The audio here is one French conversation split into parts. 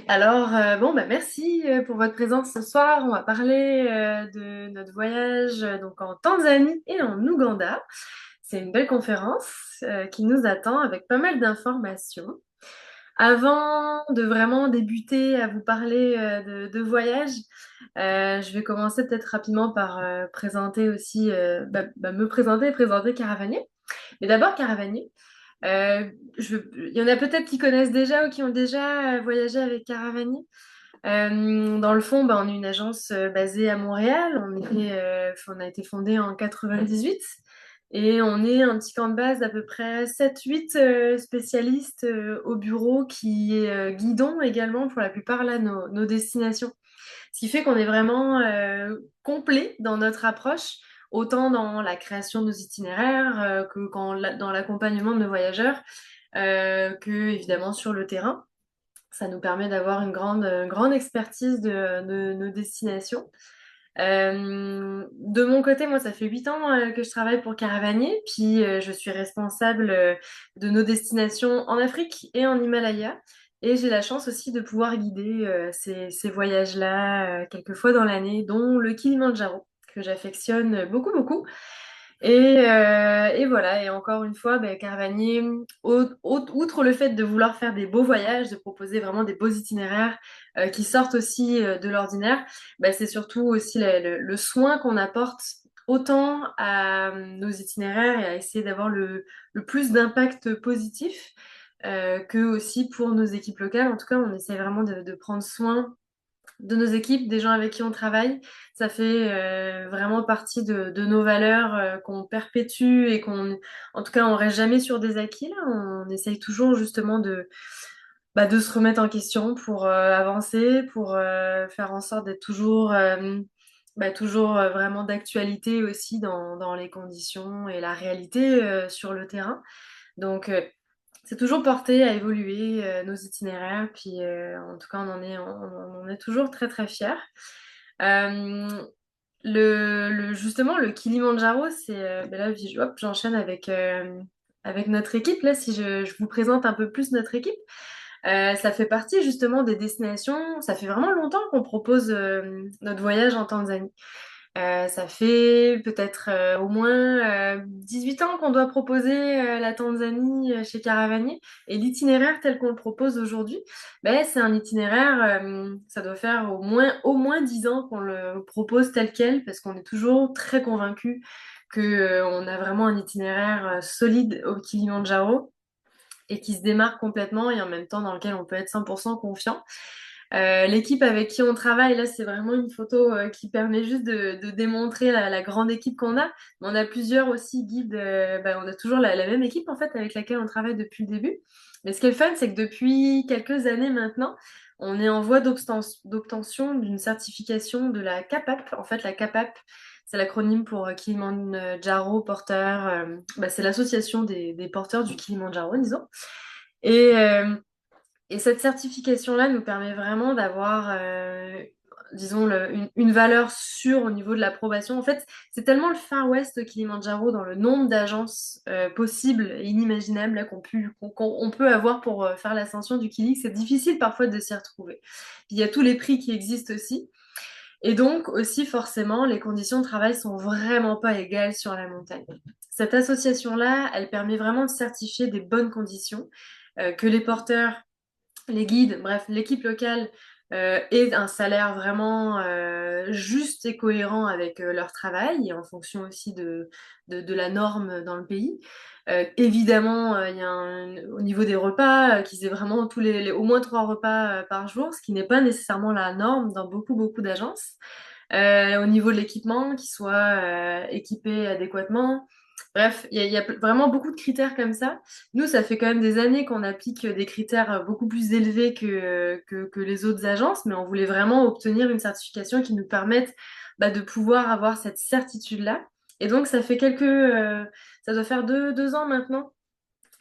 Merci pour votre présence ce soir. On va parler de notre voyage donc en Tanzanie et en Ouganda. C'est une belle conférence qui nous attend avec pas mal d'informations. Avant de vraiment débuter à vous parler de voyage, je vais commencer peut-être rapidement par présenter aussi, me présenter et présenter Caravanier. Mais d'abord, Caravanier. Euh, il y en a peut-être qui connaissent déjà ou qui ont déjà voyagé avec Caravani. Dans le fond, on est une agence basée à Montréal. On a été fondé en 98 et on est un petit camp de base d'à peu près 7-8 spécialistes au bureau qui guidons également pour la plupart là, nos destinations. Ce qui fait qu'on est vraiment complet dans notre approche, autant dans la création de nos itinéraires dans l'accompagnement de nos voyageurs, que évidemment sur le terrain. Ça nous permet d'avoir une grande expertise de nos destinations. De mon côté, moi, ça fait 8 ans que je travaille pour Caravanier, puis je suis responsable de nos destinations en Afrique et en Himalaya. Et j'ai la chance aussi de pouvoir guider ces voyages-là quelques fois dans l'année, dont le Kilimandjaro, que j'affectionne beaucoup, beaucoup. Et voilà, et encore une fois, Caravanier, outre le fait de vouloir faire des beaux voyages, de proposer vraiment des beaux itinéraires qui sortent aussi de l'ordinaire, c'est surtout aussi le soin qu'on apporte autant à nos itinéraires et à essayer d'avoir le plus d'impact positif que aussi pour nos équipes locales. En tout cas, on essaie vraiment de prendre soin de nos équipes, des gens avec qui on travaille. Ça fait vraiment partie de nos valeurs qu'on perpétue et en tout cas, on reste jamais sur des acquis là. On essaye toujours justement de se remettre en question pour avancer, pour faire en sorte d'être toujours vraiment d'actualité aussi dans les conditions et la réalité sur le terrain. Donc, c'est toujours porté à évoluer nos itinéraires, puis en tout cas, on en est toujours très très fiers. Euh, justement, le Kilimandjaro, là, hop, j'enchaîne avec notre équipe. Là, si je vous présente un peu plus notre équipe, ça fait partie justement des destinations. Ça fait vraiment longtemps qu'on propose notre voyage en Tanzanie. Ça fait peut-être au moins 18 ans qu'on doit proposer la Tanzanie chez Caravanier. Et l'itinéraire tel qu'on le propose aujourd'hui, c'est un itinéraire, ça doit faire au moins 10 ans qu'on le propose tel quel, parce qu'on est toujours très convaincus que, on a vraiment un itinéraire solide au Kilimandjaro et qui se démarque complètement et en même temps dans lequel on peut être 100% confiant. L'équipe avec qui on travaille, là, c'est vraiment une photo qui permet juste de démontrer la grande équipe qu'on a. Mais on a plusieurs aussi guides. On a toujours la même équipe, en fait, avec laquelle on travaille depuis le début. Mais ce qui est le fun, c'est que depuis quelques années maintenant, on est en voie d'obtention d'une certification de la CAPAP. En fait, la CAPAP, c'est l'acronyme pour Kilimandjaro Porteur. C'est l'association des porteurs du Kilimandjaro, disons. Et, euh, et cette certification-là nous permet vraiment d'avoir, disons, une valeur sûre au niveau de l'approbation. En fait, c'est tellement le Far West Kilimandjaro dans le nombre d'agences possibles et inimaginables là, qu'on peut avoir pour faire l'ascension du Kili, que c'est difficile parfois de s'y retrouver. Puis il y a tous les prix qui existent aussi. Et donc aussi, forcément, les conditions de travail sont vraiment pas égales sur la montagne. Cette association-là, elle permet vraiment de certifier des bonnes conditions, que les porteurs, les guides, bref, l'équipe locale ait un salaire vraiment juste et cohérent avec leur travail et en fonction aussi de la norme dans le pays. Évidemment, il y a au niveau des repas, qu'ils aient vraiment au moins 3 repas par jour, ce qui n'est pas nécessairement la norme dans beaucoup d'agences. Au niveau de l'équipement, qu'il soit équipé adéquatement. Bref, il y a vraiment beaucoup de critères comme ça. Nous, ça fait quand même des années qu'on applique des critères beaucoup plus élevés que les autres agences, mais on voulait vraiment obtenir une certification qui nous permette de pouvoir avoir cette certitude-là. Et donc, ça doit faire 2 ans maintenant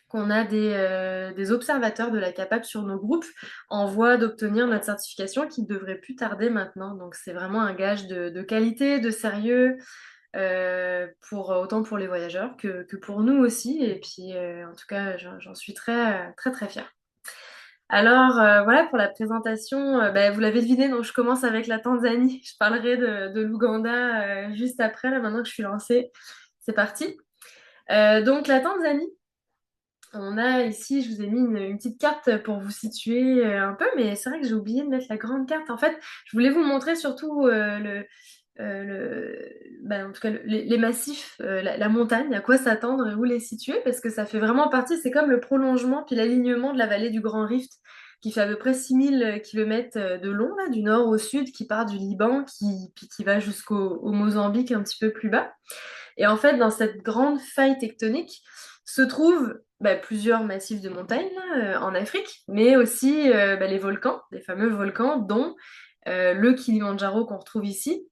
qu'on a des observateurs de la CAPAB sur nos groupes en voie d'obtenir notre certification qui ne devrait plus tarder maintenant. Donc, c'est vraiment un gage de qualité, de sérieux, autant pour les voyageurs que pour nous aussi. Et puis, en tout cas, j'en suis très, très, très fière. Alors voilà pour la présentation, vous l'avez deviné, donc je commence avec la Tanzanie. Je parlerai de l'Ouganda juste après, là maintenant que je suis lancée. C'est parti. Donc la Tanzanie, on a ici, je vous ai mis une petite carte pour vous situer un peu, mais c'est vrai que j'ai oublié de mettre la grande carte. En fait, je voulais vous montrer surtout en tout cas, les massifs, la montagne, à quoi s'attendre et où les situer, parce que ça fait vraiment partie, c'est comme le prolongement puis l'alignement de la vallée du Grand Rift, qui fait à peu près 6 000 kilomètres de long, là, du nord au sud, qui part du Liban, puis qui va jusqu'au Mozambique un petit peu plus bas. Et en fait, dans cette grande faille tectonique se trouvent plusieurs massifs de montagnes là, en Afrique, mais aussi les volcans, les fameux volcans, dont le Kilimandjaro qu'on retrouve ici.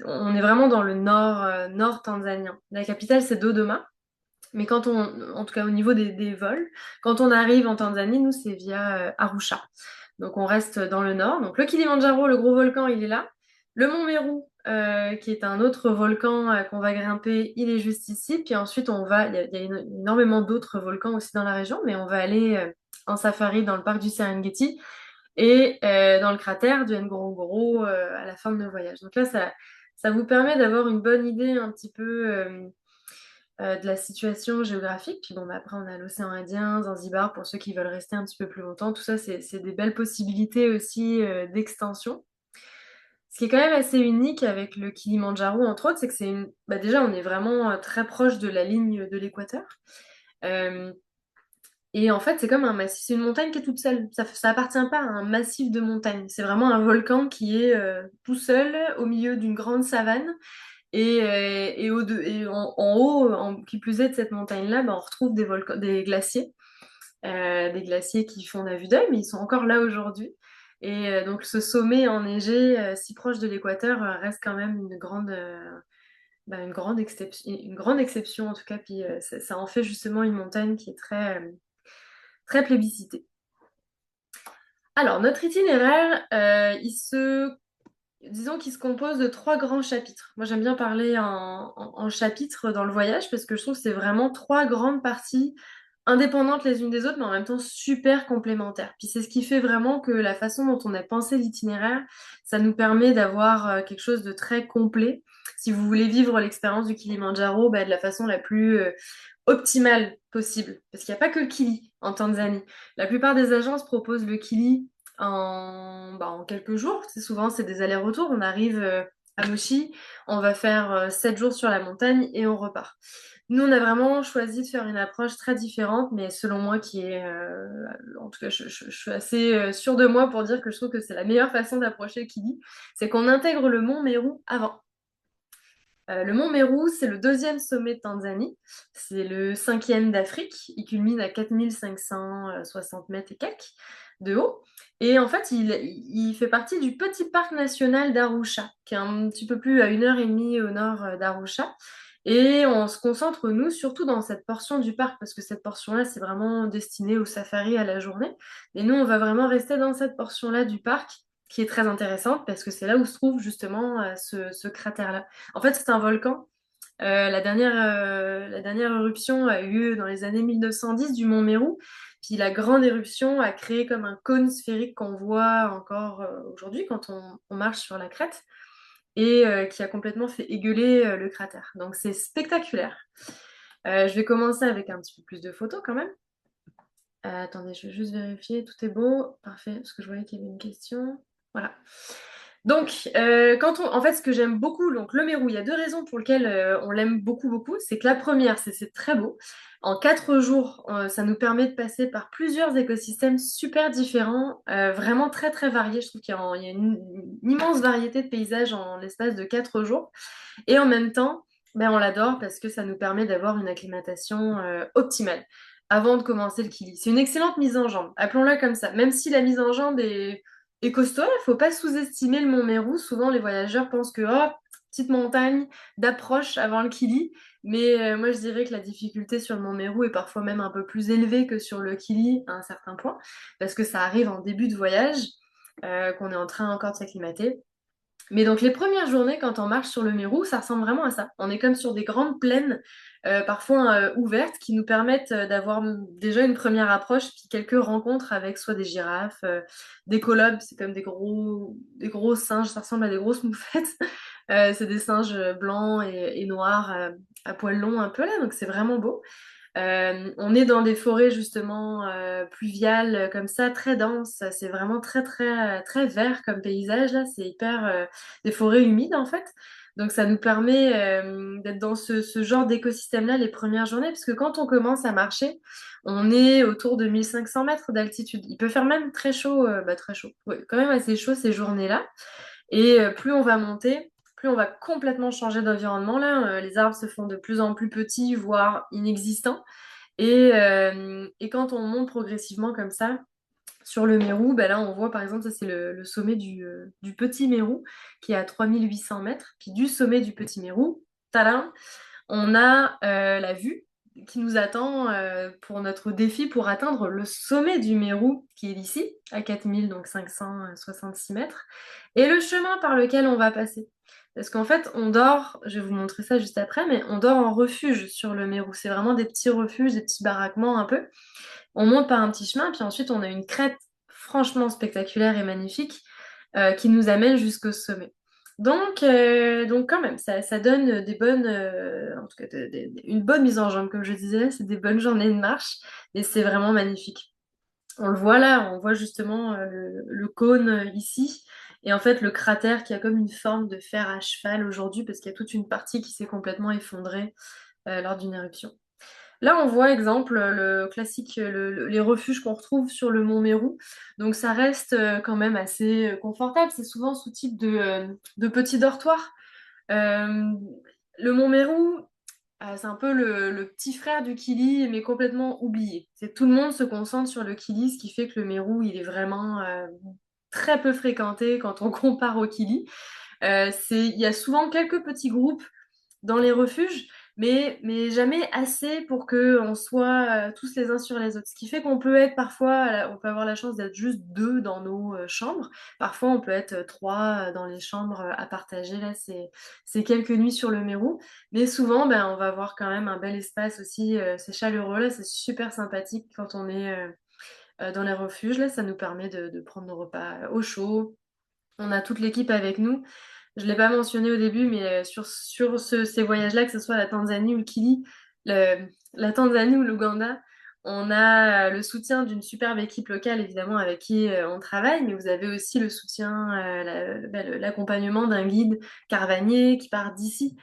On est vraiment dans le nord, nord tanzanien. La capitale, c'est Dodoma. Mais en tout cas au niveau des vols, quand on arrive en Tanzanie, nous, c'est via Arusha. Donc on reste dans le nord. Donc le Kilimandjaro, le gros volcan, il est là. Le mont Meru, qui est un autre volcan qu'on va grimper, il est juste ici. Puis ensuite, il y a énormément d'autres volcans aussi dans la région, mais on va aller en safari dans le parc du Serengeti et dans le cratère du Ngorongoro à la fin de nos voyages. Donc là, ça vous permet d'avoir une bonne idée un petit peu de la situation géographique. Puis bon, après, on a l'océan Indien, Zanzibar, pour ceux qui veulent rester un petit peu plus longtemps. Tout ça, c'est des belles possibilités aussi d'extension. Ce qui est quand même assez unique avec le Kilimandjaro, entre autres, c'est que déjà, on est vraiment très proche de la ligne de l'équateur. Euh, et en fait, c'est comme un massif, c'est une montagne qui est toute seule. Ça appartient pas à un massif de montagne. C'est vraiment un volcan qui est tout seul au milieu d'une grande savane. Et en haut, qui plus est de cette montagne-là, on retrouve des glaciers qui font la vue d'œil, mais ils sont encore là aujourd'hui. Et donc ce sommet enneigé, si proche de l'équateur, reste quand même une grande exception en tout cas. Puis ça en fait justement une montagne qui est très plébiscitée. Alors notre itinéraire, disons qu'il se compose de 3 grands chapitres. Moi, j'aime bien parler en chapitres dans le voyage parce que je trouve que c'est vraiment 3 grandes parties indépendantes les unes des autres, mais en même temps super complémentaires. Puis c'est ce qui fait vraiment que la façon dont on a pensé l'itinéraire, ça nous permet d'avoir quelque chose de très complet. Si vous voulez vivre l'expérience du Kilimandjaro de la façon la plus optimale possible, parce qu'il n'y a pas que le Kili en Tanzanie. La plupart des agences proposent le Kili en quelques jours. Souvent, c'est des allers-retours. On arrive à Mochi, on va faire 7 jours sur la montagne et on repart. Nous, on a vraiment choisi de faire une approche très différente, mais selon moi, qui est, en tout cas, je suis assez sûre de moi pour dire que je trouve que c'est la meilleure façon d'approcher le Kili, c'est qu'on intègre le mont Meru avant. Le mont Meru, c'est le deuxième sommet de Tanzanie. C'est le cinquième d'Afrique. Il culmine à 4 560 mètres et quelques de haut. Et en fait, il fait partie du petit parc national d'Arusha, qui est un petit peu plus à 1 heure et demie au nord d'Arusha. Et on se concentre, nous, surtout dans cette portion du parc, parce que cette portion-là, c'est vraiment destiné au safari à la journée. Et nous, on va vraiment rester dans cette portion-là du parc, qui est très intéressante, parce que c'est là où se trouve justement ce cratère-là. En fait, c'est un volcan. La dernière éruption a eu lieu dans les années 1910 du mont Meru. Puis la grande éruption a créé comme un cône sphérique qu'on voit encore aujourd'hui quand on marche sur la crête et qui a complètement fait égueuler le cratère. Donc c'est spectaculaire. Je vais commencer avec un petit peu plus de photos quand même. Attendez, je vais juste vérifier. Tout est beau. Parfait, parce que je voyais qu'il y avait une question. Voilà. Donc, en fait, ce que j'aime beaucoup, donc le Mérou, il y a 2 raisons pour lesquelles on l'aime beaucoup, beaucoup. C'est que la première, c'est très beau. En 4 jours, ça nous permet de passer par plusieurs écosystèmes super différents, vraiment très, très variés. Je trouve qu'il y a une immense variété de paysages en l'espace de 4 jours. Et en même temps, on l'adore parce que ça nous permet d'avoir une acclimatation optimale avant de commencer le Kili. C'est une excellente mise en jambe, appelons-la comme ça. Même si la mise en jambe est costaud, il ne faut pas sous-estimer le mont Meru. Souvent, les voyageurs pensent que, oh, petite montagne d'approche avant le Kili. Mais moi, je dirais que la difficulté sur le mont Meru est parfois même un peu plus élevée que sur le Kili à un certain point, parce que ça arrive en début de voyage, qu'on est en train encore de s'acclimater. Mais donc les premières journées, quand on marche sur le Mérou, ça ressemble vraiment à ça. On est comme sur des grandes plaines parfois ouvertes, qui nous permettent d'avoir déjà une première approche, puis quelques rencontres avec soit des girafes, des colobes, c'est comme des gros singes, ça ressemble à des grosses moufettes. C'est des singes blancs et noirs à poils longs un peu là, donc c'est vraiment beau. On est dans des forêts justement pluviales comme ça, très denses. C'est vraiment très vert comme paysage là. C'est hyper des forêts humides en fait. Donc ça nous permet d'être dans ce genre d'écosystème-là les premières journées, parce que quand on commence à marcher, on est autour de 1500 mètres d'altitude. Il peut faire même très chaud, très chaud, ouais, quand même assez chaud ces journées-là. Et plus on va monter, plus on va complètement changer d'environnement. Là, les arbres se font de plus en plus petits, voire inexistants. Et quand on monte progressivement comme ça sur le Mérou, ben là on voit par exemple, ça c'est le sommet du Petit Mérou qui est à 3800 mètres. Puis du sommet du Petit Mérou, tadam, on a la vue qui nous attend pour notre défi pour atteindre le sommet du Mérou qui est ici, à 4566 mètres, et le chemin par lequel on va passer. Parce qu'en fait, on dort, je vais vous montrer ça juste après, mais on dort en refuge sur le Mérou. C'est vraiment des petits refuges, des petits baraquements un peu. On monte par un petit chemin, puis ensuite on a une crête franchement spectaculaire et magnifique qui nous amène jusqu'au sommet. Donc quand même, ça donne des bonnes, en tout cas une bonne mise en jambe, comme je disais, c'est des bonnes journées de marche, et c'est vraiment magnifique. On le voit là, on voit justement le cône ici, et en fait le cratère qui a comme une forme de fer à cheval aujourd'hui, parce qu'il y a toute une partie qui s'est complètement effondrée lors d'une éruption. Là, on voit, exemple, le classique, les refuges qu'on retrouve sur le mont Mérou. Donc, ça reste quand même assez confortable. C'est souvent sous type de petits dortoirs. Euh, le mont Mérou, c'est un peu le petit frère du Kili, mais complètement oublié. C'est tout le monde se concentre sur le Kili, ce qui fait que le Mérou, il est vraiment très peu fréquenté quand on compare au Kili. Il y a souvent quelques petits groupes dans les refuges, mais jamais assez pour que on soit tous les uns sur les autres. Ce qui fait qu'on peut être parfois, on peut avoir la chance d'être juste deux dans nos chambres. Parfois, on peut être trois dans les chambres à partager. Là, c'est quelques nuits sur le Mérou. Mais souvent, ben, on va avoir quand même un bel espace aussi. C'est chaleureux, là, c'est super sympathique quand on est dans les refuges. Là, ça nous permet de prendre nos repas au chaud. On a toute l'équipe avec nous. Je ne l'ai pas mentionné au début, mais ces voyages-là, que ce soit la Tanzanie ou le Kili, la Tanzanie ou l'Ouganda, on a le soutien d'une superbe équipe locale, évidemment, avec qui on travaille, mais vous avez aussi le soutien, l'accompagnement d'un guide caravanier qui part d'ici,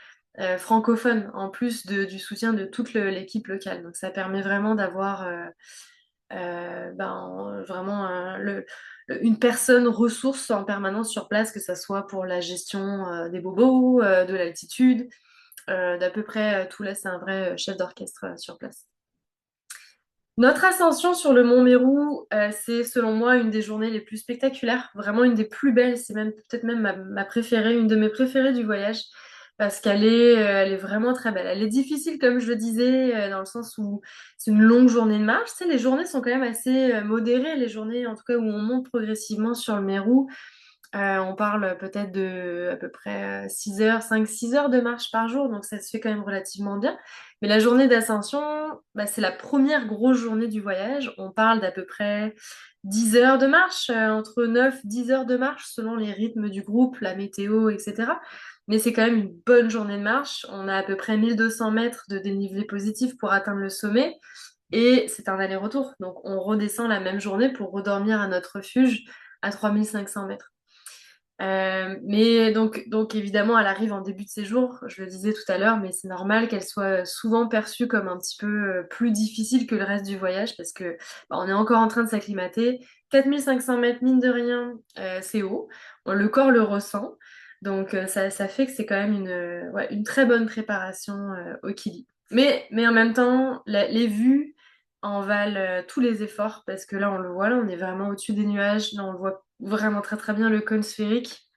francophone, en plus du soutien de toute l'équipe locale. Donc ça permet vraiment d'avoir vraiment une personne ressource en permanence sur place, que ce soit pour la gestion des bobos, de l'altitude, d'à peu près tout. Là, c'est un vrai chef d'orchestre sur place. Notre ascension sur le mont Mérou, c'est selon moi une des journées les plus spectaculaires, vraiment une des plus belles, c'est même peut-être même ma préférée, une de mes préférées du voyage, parce elle est vraiment très belle. Elle est difficile, comme je le disais, dans le sens où c'est une longue journée de marche. Tu sais, les journées sont quand même assez modérées, les journées en tout cas où on monte progressivement sur le Mérou. On parle peut-être de à peu près 6 heures, 5-6 heures de marche par jour, donc ça se fait quand même relativement bien. Mais la journée d'ascension, bah, c'est la première grosse journée du voyage. On parle d'à peu près 10 heures de marche, entre 9-10 heures de marche selon les rythmes du groupe, la météo, etc. Mais c'est quand même une bonne journée de marche. On a à peu près 1200 mètres de dénivelé positif pour atteindre le sommet. Et c'est un aller-retour. Donc on redescend la même journée pour redormir à notre refuge à 3500 mètres. Mais donc évidemment, elle arrive en début de séjour, je le disais tout à l'heure, mais c'est normal qu'elle soit souvent perçue comme un petit peu plus difficile que le reste du voyage parce que on est encore en train de s'acclimater. 4500 mètres, mine de rien, c'est haut. Le corps le ressent. Donc ça fait que c'est quand même une très bonne préparation au Kili. Mais en même temps, les vues en valent tous les efforts parce que là, on le voit, là, on est vraiment au-dessus des nuages. Là, on le voit vraiment très bien le cône sphérique.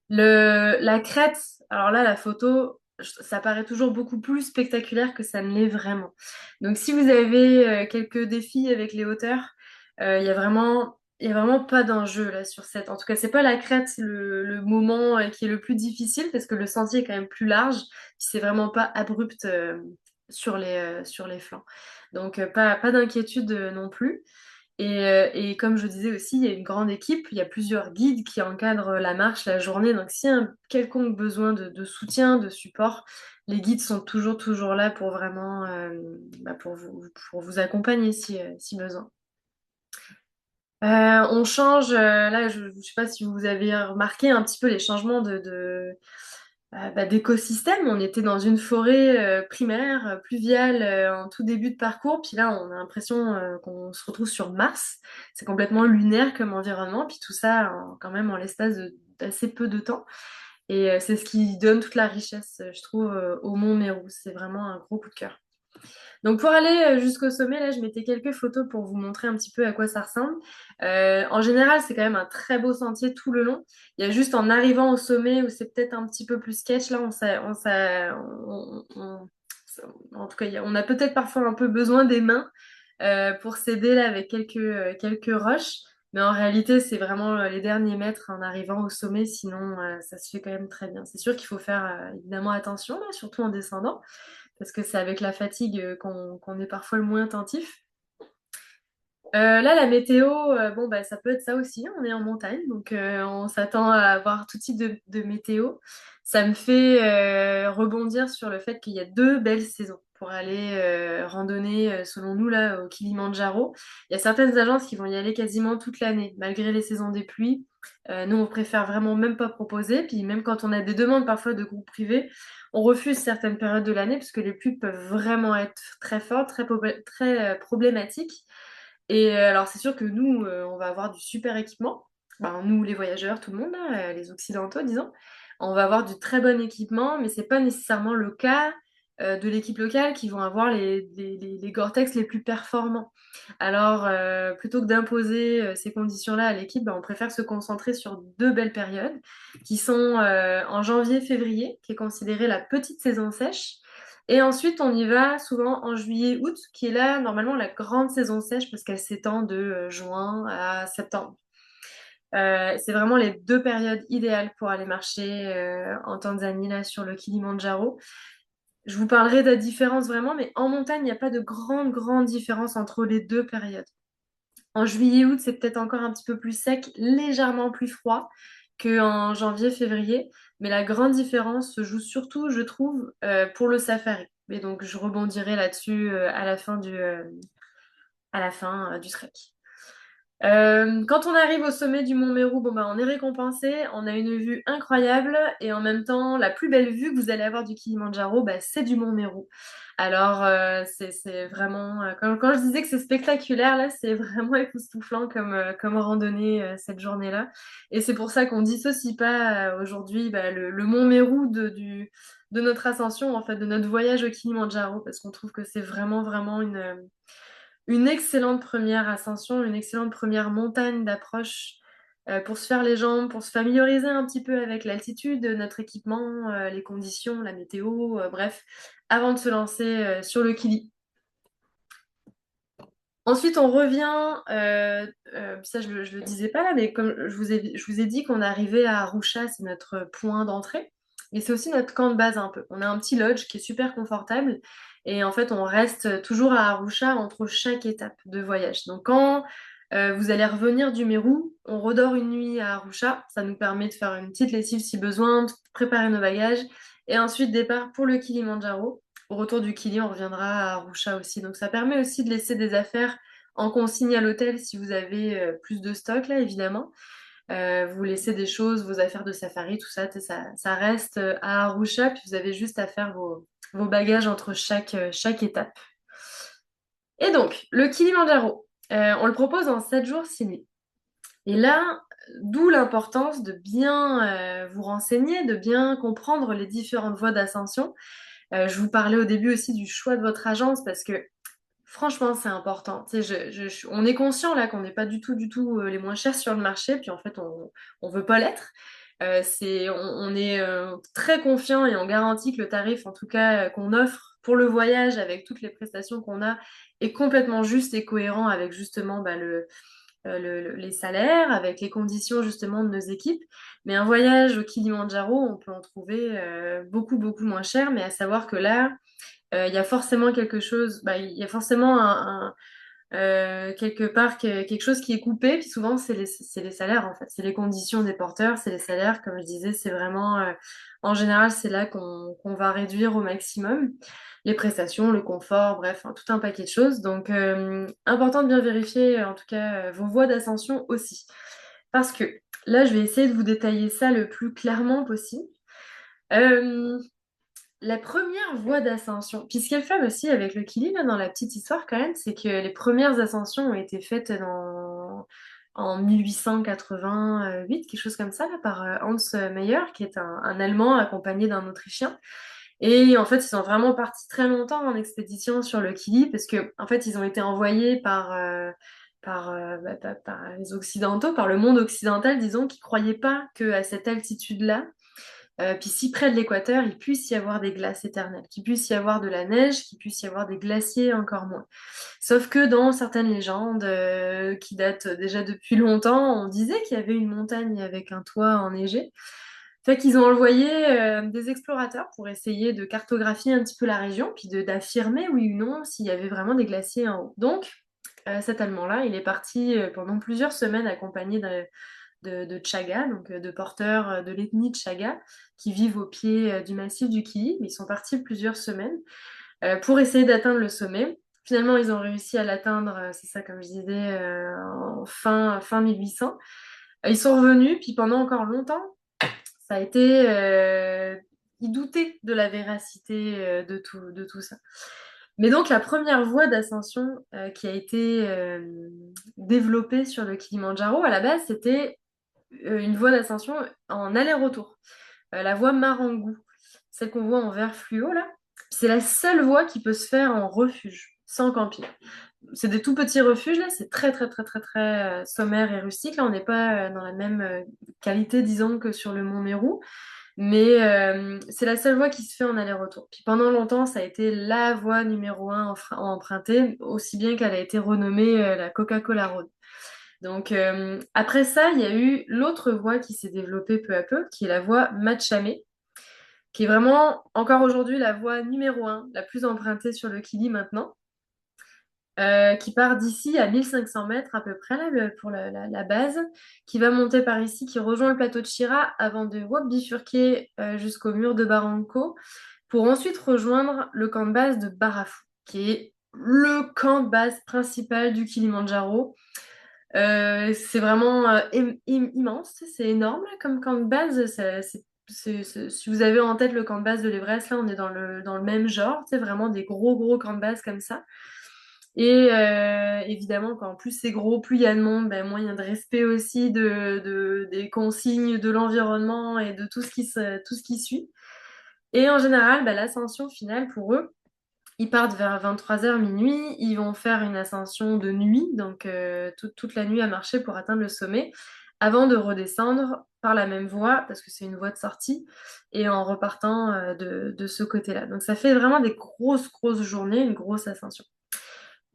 La crête, alors là, la photo, ça paraît toujours beaucoup plus spectaculaire que ça ne l'est vraiment. Donc, si vous avez quelques défis avec les hauteurs, il y a vraiment il y a vraiment pas d'enjeu là sur cette. En tout cas, c'est pas la crête le moment qui est le plus difficile parce que le sentier est quand même plus large, puis c'est vraiment pas abrupt sur les flancs. Donc pas d'inquiétude non plus. Et comme je disais aussi, il y a une grande équipe, il y a plusieurs guides qui encadrent la marche, la journée. Donc s'il y a un quelconque besoin de soutien, de support, les guides sont toujours là pour vraiment pour vous accompagner si besoin. On change, là je ne sais pas si vous avez remarqué un petit peu les changements d'écosystème. On était dans une forêt primaire, pluviale en tout début de parcours, puis là on a l'impression qu'on se retrouve sur Mars. C'est complètement lunaire comme environnement, puis tout ça quand même en l'espace d'assez peu de temps. Et c'est ce qui donne toute la richesse, je trouve, au Mont Mérou. C'est vraiment un gros coup de cœur. Donc pour aller jusqu'au sommet, là, je mettais quelques photos pour vous montrer un petit peu à quoi ça ressemble. En général, c'est quand même un très beau sentier tout le long. Il y a juste en arrivant au sommet où c'est peut-être un petit peu plus sketch, là, en tout cas, on a peut-être parfois un peu besoin des mains pour s'aider là avec quelques roches. Mais en réalité, c'est vraiment les derniers mètres en arrivant au sommet, sinon ça se fait quand même très bien. C'est sûr qu'il faut faire évidemment attention, là, surtout en descendant parce que c'est avec la fatigue qu'on est parfois le moins attentif. Là, la météo, bon, bah, ça peut être ça aussi, hein. On est en montagne, donc on s'attend à avoir tout type de météo. Ça me fait rebondir sur le fait qu'il y a deux belles saisons pour aller randonner, selon nous, là, au Kilimandjaro. Il y a certaines agences qui vont y aller quasiment toute l'année, malgré les saisons des pluies. Nous, on préfère vraiment même pas proposer. Puis même quand on a des demandes parfois de groupes privés, on refuse certaines périodes de l'année parce que les pluies peuvent vraiment être très fortes, très problématiques. Et alors, c'est sûr que nous, on va avoir du super équipement. Ben, nous, les voyageurs, tout le monde, là, les Occidentaux, disons. On va avoir du très bon équipement, mais c'est pas nécessairement le cas de l'équipe locale qui vont avoir les Gore-Tex les plus performants. Alors, plutôt que d'imposer ces conditions-là à l'équipe, ben, on préfère se concentrer sur deux belles périodes qui sont en janvier-février, qui est considérée la petite saison sèche. Et ensuite, on y va souvent en juillet-août, qui est là normalement la grande saison sèche parce qu'elle s'étend de juin à septembre. C'est vraiment les deux périodes idéales pour aller marcher en Tanzanie, là, sur le Kilimandjaro. Je vous parlerai de la différence vraiment, mais en montagne, il n'y a pas de grande différence entre les deux périodes. En juillet-août, c'est peut-être encore un petit peu plus sec, légèrement plus froid qu'en janvier-février. Mais la grande différence se joue surtout, je trouve, pour le safari. Et donc, je rebondirai là-dessus à la fin du trek. Quand on arrive au sommet du Mont Méru, bon, bah, on est récompensé, on a une vue incroyable et en même temps, la plus belle vue que vous allez avoir du Kilimandjaro, bah, c'est du Mont Méru. Alors, c'est vraiment, quand je disais que c'est spectaculaire, là, c'est vraiment époustouflant comme randonnée cette journée-là. Et c'est pour ça qu'on dissocie pas aujourd'hui bah, le Mont Méru de notre ascension, en fait, de notre voyage au Kilimandjaro, parce qu'on trouve que c'est vraiment une excellente première ascension, une excellente première montagne d'approche pour se faire les jambes, pour se familiariser un petit peu avec l'altitude, notre équipement, les conditions, la météo, bref, avant de se lancer sur le Kili. Ensuite, on revient, ça je le disais pas là, mais comme je vous ai dit qu'on arrivait à Arusha, c'est notre point d'entrée, mais c'est aussi notre camp de base un peu. On a un petit lodge qui est super confortable et en fait on reste toujours à Arusha entre chaque étape de voyage. Donc quand vous allez revenir du Mérou, on redort une nuit à Arusha, ça nous permet de faire une petite lessive si besoin, de préparer nos bagages et ensuite départ pour le Kilimandjaro. Au retour du Kili, on reviendra à Arusha aussi. Donc ça permet aussi de laisser des affaires en consigne à l'hôtel si vous avez plus de stock là évidemment. Vous laissez des choses, vos affaires de safari, tout ça, ça reste à Arusha, puis vous avez juste à faire vos bagages entre chaque étape. Et donc, le Kilimandjaro, on le propose en 7 jours, 6 nuits. Et là, d'où l'importance de bien vous renseigner, de bien comprendre les différentes voies d'ascension. Je vous parlais au début aussi du choix de votre agence parce que franchement, c'est important. Tu sais, on est conscient là qu'on n'est pas du tout les moins chers sur le marché, puis en fait, on veut pas l'être. On est très confiant et on garantit que le tarif, en tout cas, qu'on offre pour le voyage avec toutes les prestations qu'on a, est complètement juste et cohérent avec justement bah, les salaires, avec les conditions justement de nos équipes. Mais un voyage au Kilimandjaro, on peut en trouver beaucoup, beaucoup moins cher. Mais à savoir que là, il y a forcément quelque chose, il y a forcément quelque part quelque chose qui est coupé, puis souvent c'est les salaires en fait, c'est les conditions des porteurs, c'est les salaires, comme je disais, c'est vraiment, en général, c'est là qu'on va réduire au maximum les prestations, le confort, bref, hein, tout un paquet de choses. Donc, important de bien vérifier, en tout cas, vos voies d'ascension aussi. Parce que là, je vais essayer de vous détailler ça le plus clairement possible. Euh, la première voie d'ascension, puis ce qui est le fun aussi avec le Kili, là, dans la petite histoire quand même, c'est que les premières ascensions ont été faites en 1888, quelque chose comme ça, là, par Hans Meyer, qui est un Allemand accompagné d'un Autrichien. Et en fait, ils sont vraiment partis très longtemps en expédition sur le Kili, parce que en fait, ils ont été envoyés par les Occidentaux, par le monde occidental, disons, qui croyaient pas qu'à cette altitude-là, puis si près de l'équateur, il puisse y avoir des glaces éternelles, qu'il puisse y avoir de la neige, qu'il puisse y avoir des glaciers encore moins. Sauf que dans certaines légendes qui datent déjà depuis longtemps, on disait qu'il y avait une montagne avec un toit enneigé. Fait qu'ils ont envoyé des explorateurs pour essayer de cartographier un petit peu la région, puis d'affirmer oui ou non s'il y avait vraiment des glaciers en haut. Donc, cet Allemand-là, il est parti pendant plusieurs semaines accompagné de Chaga, donc de porteurs de l'ethnie Chaga, qui vivent au pied du massif du Kili. Mais ils sont partis plusieurs semaines pour essayer d'atteindre le sommet. Finalement, ils ont réussi à l'atteindre, c'est ça comme je disais, en fin 1800. Ils sont revenus, puis pendant encore longtemps, ça a été... ils doutaient de la véracité de tout ça. Mais donc la première voie d'ascension qui a été développée sur le Kilimandjaro, à la base, c'était une voie d'ascension en aller-retour. La voie Marangou, celle qu'on voit en vert fluo là, c'est la seule voie qui peut se faire en refuge, sans camping. C'est des tout petits refuges là, c'est très très très très très sommaire et rustique. Là, on n'est pas dans la même qualité, disons, que sur le Mont Mérou, mais c'est la seule voie qui se fait en aller-retour. Puis pendant longtemps, ça a été la voie numéro un empruntée, aussi bien qu'elle a été renommée la Coca-Cola Road. Donc après ça, il y a eu l'autre voie qui s'est développée peu à peu, qui est la voie Matchamé, qui est vraiment encore aujourd'hui la voie numéro un, la plus empruntée sur le Kili maintenant, qui part d'ici à 1500 mètres à peu près là, pour la base, qui va monter par ici, qui rejoint le plateau de Chira avant de bifurquer jusqu'au mur de Barranco, pour ensuite rejoindre le camp de base de Barafou, qui est le camp de base principal du Kilimandjaro. C'est vraiment immense, c'est énorme là, comme camp de base. Si vous avez en tête le camp de base de l'Everest, là on est dans le même genre, c'est vraiment des gros gros camps de base comme ça. Et évidemment, quand plus c'est gros, plus il y a de monde, ben, moins il y a de respect aussi des consignes de l'environnement et de tout ce qui suit. Et en général, ben, l'ascension finale pour eux, ils partent vers 23h minuit, ils vont faire une ascension de nuit, donc toute la nuit à marcher pour atteindre le sommet, avant de redescendre par la même voie, parce que c'est une voie de sortie, et en repartant de ce côté-là. Donc ça fait vraiment des grosses, grosses journées, une grosse ascension.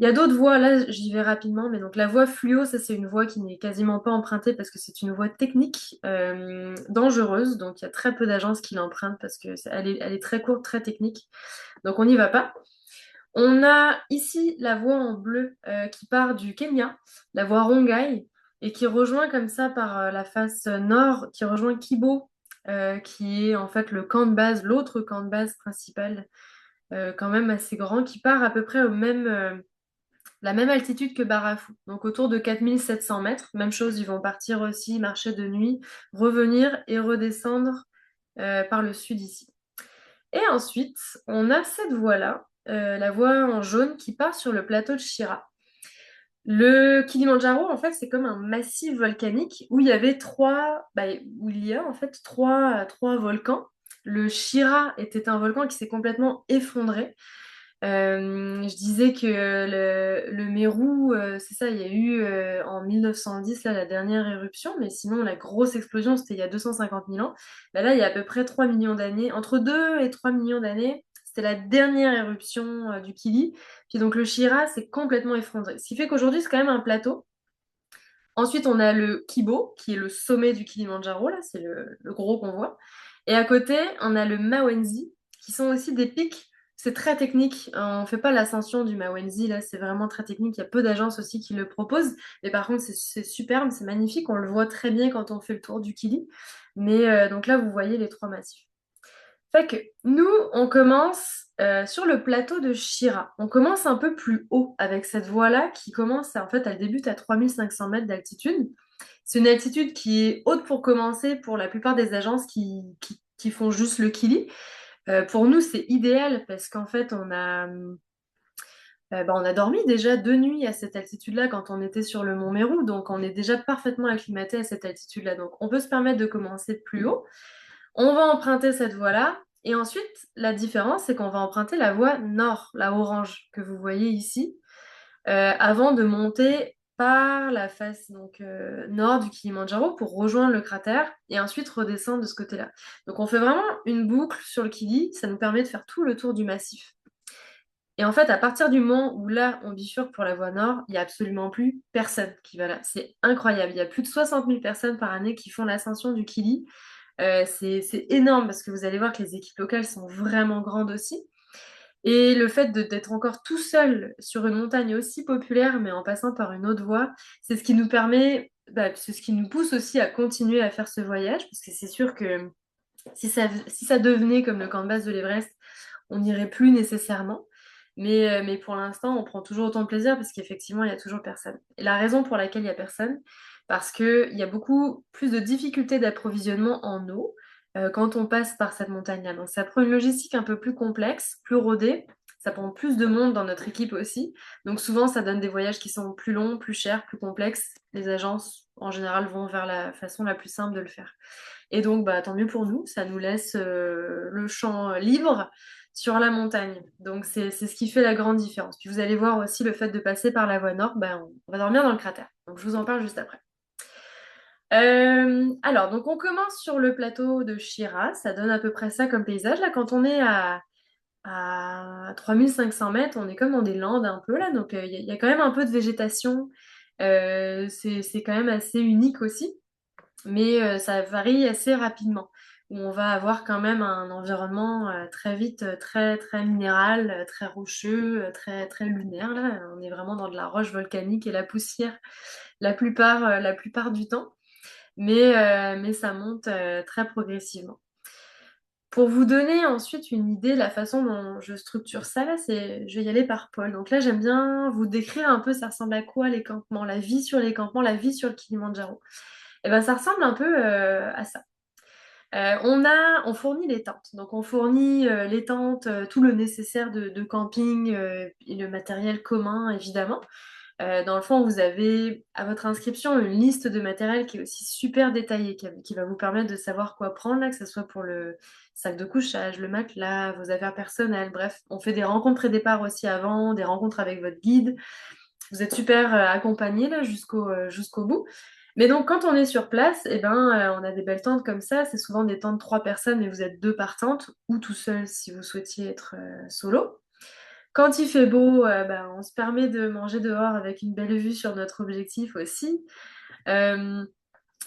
Il y a d'autres voies, là j'y vais rapidement, mais donc la voie fluo, ça c'est une voie qui n'est quasiment pas empruntée parce que c'est une voie technique, dangereuse, donc il y a très peu d'agences qui l'empruntent parce que elle est très courte, très technique, donc on n'y va pas. On a ici la voie en bleu qui part du Kenya, la voie Rongai, et qui rejoint comme ça par la face nord, qui rejoint Kibo, qui est en fait le camp de base, l'autre camp de base principal, quand même assez grand, qui part à peu près la même altitude que Barafou, donc autour de 4700 mètres. Même chose, ils vont partir aussi, marcher de nuit, revenir et redescendre par le sud ici. Et ensuite, on a cette voie-là, la voie en jaune qui part sur le plateau de Chira. Le Kilimandjaro, en fait, c'est comme un massif volcanique où il y avait où il y a en fait trois volcans. Le Chira était un volcan qui s'est complètement effondré. Je disais que le Mérou, c'est ça, il y a eu en 1910 là, la dernière éruption, mais sinon la grosse explosion c'était il y a 250 000 ans. Là, il y a à peu près 3 millions d'années, entre 2 et 3 millions d'années, c'était la dernière éruption du Kili. Puis donc le Chira s'est complètement effondré. Ce qui fait qu'aujourd'hui c'est quand même un plateau Ensuite, on a le Kibo, qui est le sommet du Kilimandjaro, là, c'est le gros qu'on voit. Et à côté, on a le Mawenzi, qui sont aussi des pics. C'est très technique. On ne fait pas l'ascension du Mawenzi, là, c'est vraiment très technique. Il y a peu d'agences aussi qui le proposent. Mais par contre, c'est superbe, c'est magnifique. On le voit très bien quand on fait le tour du Kili. Mais donc là, vous voyez les trois massifs. Fait que nous, on commence sur le plateau de Chira. On commence un peu plus haut avec cette voie-là qui commence, en fait, elle débute à 3500 mètres d'altitude. C'est une altitude qui est haute pour commencer pour la plupart des agences qui font juste le Kili. Pour nous, c'est idéal parce qu'en fait, on a dormi déjà 2 nuits à cette altitude-là quand on était sur le mont Méru, donc on est déjà parfaitement acclimaté à cette altitude-là. Donc on peut se permettre de commencer plus haut. On va emprunter cette voie-là. Et ensuite, la différence, c'est qu'on va emprunter la voie nord, la orange, que vous voyez ici, avant de monter par la face donc, nord du Kilimandjaro pour rejoindre le cratère et ensuite redescendre de ce côté-là. Donc on fait vraiment une boucle sur le Kili, ça nous permet de faire tout le tour du massif. Et en fait, à partir du moment où là, on bifurque pour la voie nord, il n'y a absolument plus personne qui va là. C'est incroyable. Il y a plus de 60 000 personnes par année qui font l'ascension du Kili. C'est énorme parce que vous allez voir que les équipes locales sont vraiment grandes aussi. Et le fait d'être encore tout seul sur une montagne aussi populaire, mais en passant par une autre voie, c'est ce qui nous permet, c'est ce qui nous pousse aussi à continuer à faire ce voyage, parce que c'est sûr que si ça devenait comme le camp de base de l'Everest, on n'irait plus nécessairement. Mais pour l'instant, on prend toujours autant de plaisir parce qu'effectivement, il y a toujours personne. Et la raison pour laquelle il y a personne, parce qu'il y a beaucoup plus de difficultés d'approvisionnement en eau quand on passe par cette montagne-là. Donc ça prend une logistique un peu plus complexe, plus rodée. Ça prend plus de monde dans notre équipe aussi. Donc souvent, ça donne des voyages qui sont plus longs, plus chers, plus complexes. Les agences, en général, vont vers la façon la plus simple de le faire. Et donc, tant mieux pour nous, ça nous laisse le champ libre sur la montagne. Donc, c'est ce qui fait la grande différence. Puis vous allez voir aussi le fait de passer par la voie nord, on va dormir dans le cratère. Donc, je vous en parle juste après. Alors, donc on commence sur le plateau de Chira, ça donne à peu près ça comme paysage. Là, quand on est à 3500 mètres, on est comme dans des landes un peu là, donc il y a quand même un peu de végétation. C'est quand même assez unique aussi mais ça varie assez rapidement. Où on va avoir quand même un environnement très vite très très minéral, très rocheux, très très lunaire là. On est vraiment dans de la roche volcanique et la poussière la plupart du temps, mais ça monte très progressivement. Pour vous donner ensuite une idée de la façon dont je structure ça, là, je vais y aller par pôle. Donc là, j'aime bien vous décrire un peu ça ressemble à quoi les campements, la vie sur les campements, la vie sur le Kilimandjaro. Et ben, ça ressemble un peu à ça. On fournit les tentes. Donc, on fournit les tentes, tout le nécessaire de camping et le matériel commun, évidemment. Dans le fond, vous avez à votre inscription une liste de matériel qui est aussi super détaillée, qui va vous permettre de savoir quoi prendre, là, que ce soit pour le sac de couchage, le matelas, vos affaires personnelles. Bref, on fait des rencontres pré-départ aussi avant, des rencontres avec votre guide. Vous êtes super accompagné là jusqu'au bout. Mais donc, quand on est sur place, on a des belles tentes comme ça. C'est souvent des tentes de 3 personnes, mais vous êtes deux par tente, ou tout seul si vous souhaitiez être solo. Quand il fait beau, on se permet de manger dehors avec une belle vue sur notre objectif aussi. Euh,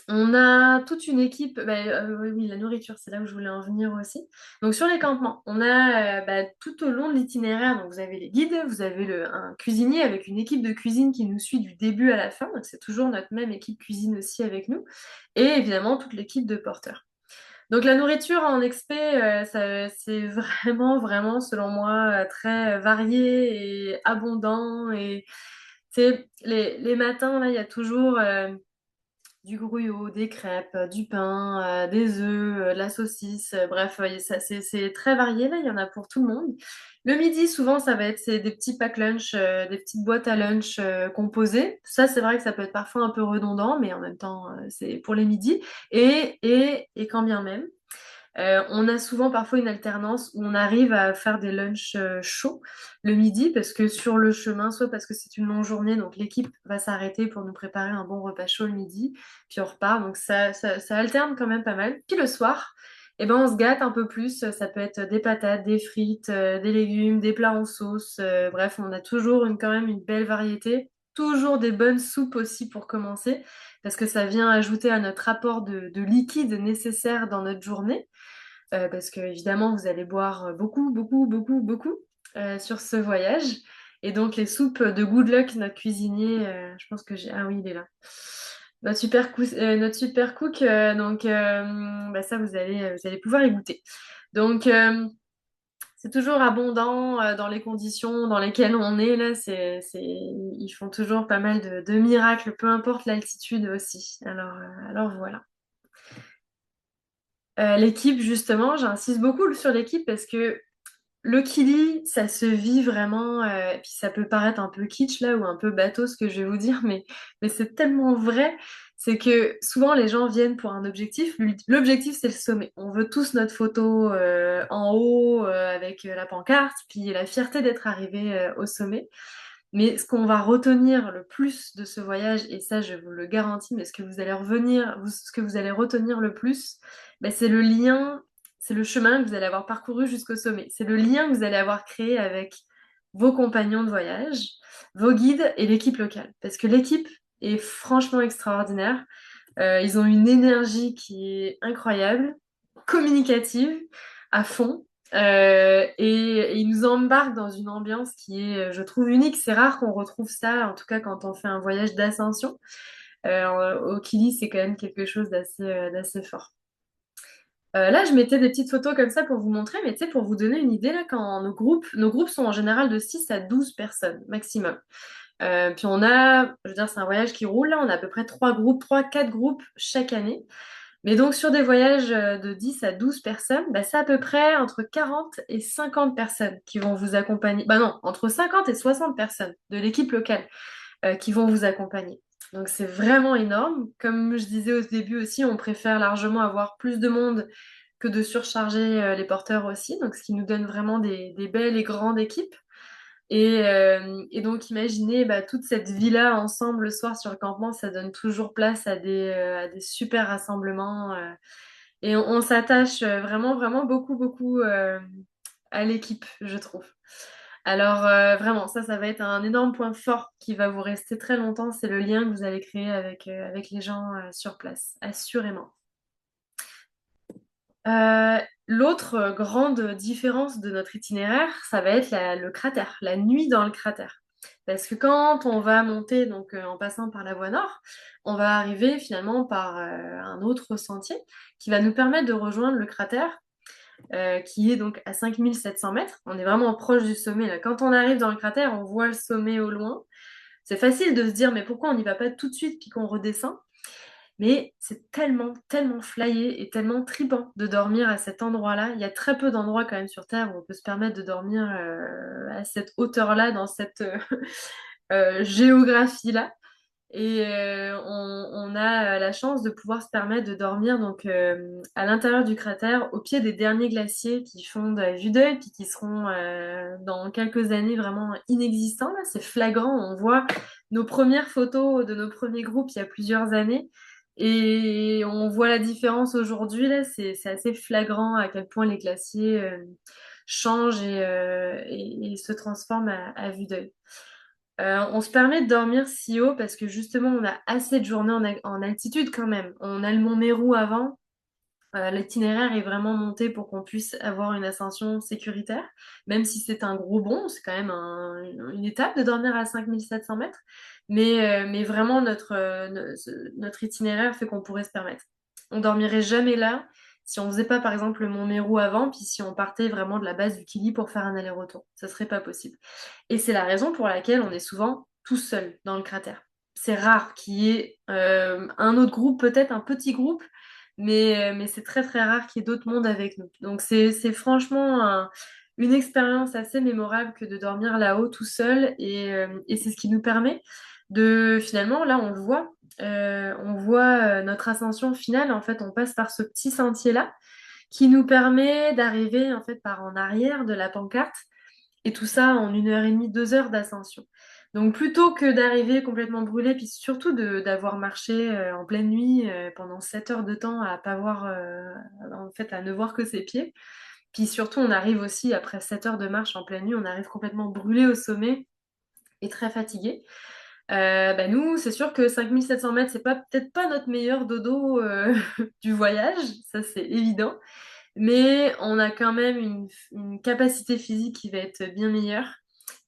on a toute une équipe, oui, oui, la nourriture, c'est là où je voulais en venir aussi. Donc sur les campements, on a tout au long de l'itinéraire, donc vous avez les guides, vous avez un cuisinier avec une équipe de cuisine qui nous suit du début à la fin, donc c'est toujours notre même équipe cuisine aussi avec nous, et évidemment toute l'équipe de porteurs. Donc la nourriture en expé, c'est vraiment, vraiment, selon moi, très varié et abondant. Et les matins, là, il y a toujours du gruyot, des crêpes, du pain, des œufs, de la saucisse, bref, c'est très varié, là, il y en a pour tout le monde. Le midi, souvent, ça va être des petits packs lunch, des petites boîtes à lunch composées. Ça, c'est vrai que ça peut être parfois un peu redondant, mais en même temps, c'est pour les midis. Et quand bien même. On a souvent parfois une alternance où on arrive à faire des lunchs chauds le midi parce que sur le chemin, soit parce que c'est une longue journée, donc l'équipe va s'arrêter pour nous préparer un bon repas chaud le midi, puis on repart. Donc ça alterne quand même pas mal. Puis le soir, on se gâte un peu plus. Ça peut être des patates, des frites, des légumes, des plats en sauce. Bref, on a toujours quand même une belle variété toujours des bonnes soupes aussi pour commencer, parce que ça vient ajouter à notre apport de liquide nécessaire dans notre journée, parce que évidemment vous allez boire beaucoup, beaucoup, beaucoup, beaucoup sur ce voyage. Et donc les soupes de Good Luck, notre cuisinier, je pense que j'ai... Ah oui, il est là. Notre super cook, donc bah ça vous allez pouvoir y goûter. Donc c'est toujours abondant dans les conditions dans lesquelles on est là. Ils font toujours pas mal de miracles, peu importe l'altitude aussi. Alors voilà. L'équipe, justement, j'insiste beaucoup sur l'équipe parce que le Kili, ça se vit vraiment, et puis ça peut paraître un peu kitsch là ou un peu bateau ce que je vais vous dire, mais c'est tellement vrai. C'est que souvent les gens viennent pour un objectif. L'objectif, c'est le sommet. On veut tous notre photo en haut avec la pancarte, puis la fierté d'être arrivé au sommet. Mais ce qu'on va retenir le plus de ce voyage, et ça je vous le garantis, mais ce que vous allez retenir le plus, ben, c'est le lien, c'est le chemin que vous allez avoir parcouru jusqu'au sommet. C'est le lien que vous allez avoir créé avec vos compagnons de voyage, vos guides et l'équipe locale. Parce que l'équipe est franchement extraordinaire. Ils ont une énergie qui est incroyable, communicative, à fond. Et ils nous embarquent dans une ambiance qui est, je trouve, unique. C'est rare qu'on retrouve ça, en tout cas quand on fait un voyage d'ascension. Au Kili, c'est quand même quelque chose d'assez fort. Là, je mettais des petites photos comme ça pour vous montrer, mais tu sais, pour vous donner une idée, là, quand nos groupes sont en général de 6 à 12 personnes maximum. Puis je veux dire, c'est un voyage qui roule, là, on a à peu près 4 groupes chaque année. Mais donc sur des voyages de 10 à 12 personnes, bah, c'est à peu près entre 40 et 50 personnes qui vont vous accompagner. Bah non, entre 50 et 60 personnes de l'équipe locale qui vont vous accompagner. Donc c'est vraiment énorme. Comme je disais au début aussi, on préfère largement avoir plus de monde que de surcharger les porteurs aussi. Donc ce qui nous donne vraiment des belles et grandes équipes. Et donc, imaginez bah, toute cette vie-là ensemble le soir sur le campement, ça donne toujours place à des super rassemblements. Et on s'attache vraiment, vraiment beaucoup, beaucoup à l'équipe, je trouve. Alors, vraiment, ça va être un énorme point fort qui va vous rester très longtemps. C'est le lien que vous allez créer avec les gens sur place, assurément. Euh, L'autre grande différence de notre itinéraire, ça va être le cratère, la nuit dans le cratère. Parce que quand on va monter, donc en passant par la voie nord, on va arriver finalement par un autre sentier qui va nous permettre de rejoindre le cratère, qui est donc à 5 700 mètres. On est vraiment proche du sommet là. Quand on arrive dans le cratère, on voit le sommet au loin. C'est facile de se dire, mais pourquoi on n'y va pas tout de suite puis qu'on redescend? Mais c'est tellement, tellement flyé et tellement tripant de dormir à cet endroit-là. Il y a très peu d'endroits quand même sur Terre où on peut se permettre de dormir à cette hauteur-là, dans cette géographie-là. Et on a la chance de pouvoir se permettre de dormir donc à l'intérieur du cratère, au pied des derniers glaciers qui fondent à vue d'œil, puis qui seront dans quelques années vraiment inexistants. Là, c'est flagrant. On voit nos premières photos de nos premiers groupes il y a plusieurs années. Et on voit la différence aujourd'hui. Là, c'est assez flagrant à quel point les glaciers changent et se transforment à vue d'œil. On se permet de dormir si haut parce que justement, on a assez de journées en altitude quand même. On a le mont Mérou avant. L'itinéraire est vraiment monté pour qu'on puisse avoir une ascension sécuritaire, même si c'est un gros bond, c'est quand même une étape de dormir à 5 700 mètres. Mais vraiment, notre itinéraire fait qu'on pourrait se permettre. On dormirait jamais là si on faisait pas, par exemple, le mont Mérou avant, puis si on partait vraiment de la base du Kili pour faire un aller-retour. Ça serait pas possible. Et c'est la raison pour laquelle on est souvent tout seul dans le cratère. C'est rare qu'il y ait un autre groupe, peut-être un petit groupe, mais c'est très très rare qu'il y ait d'autres mondes avec nous. Donc c'est franchement une expérience assez mémorable que de dormir là-haut tout seul et c'est ce qui nous permet de finalement, là on voit notre ascension finale, en fait on passe par ce petit sentier-là qui nous permet d'arriver en fait par en arrière de la pancarte et tout ça en 1 heure et demie, 2 heures d'ascension. Donc plutôt que d'arriver complètement brûlé, puis surtout d'avoir marché en pleine nuit pendant 7 heures de temps à pas voir, en fait, à ne voir que ses pieds. Puis surtout, on arrive aussi après 7 heures de marche en pleine nuit, on arrive complètement brûlé au sommet et très fatigué. Nous, c'est sûr que 5 700 mètres, c'est pas peut-être pas notre meilleur dodo du voyage, ça c'est évident. Mais on a quand même une capacité physique qui va être bien meilleure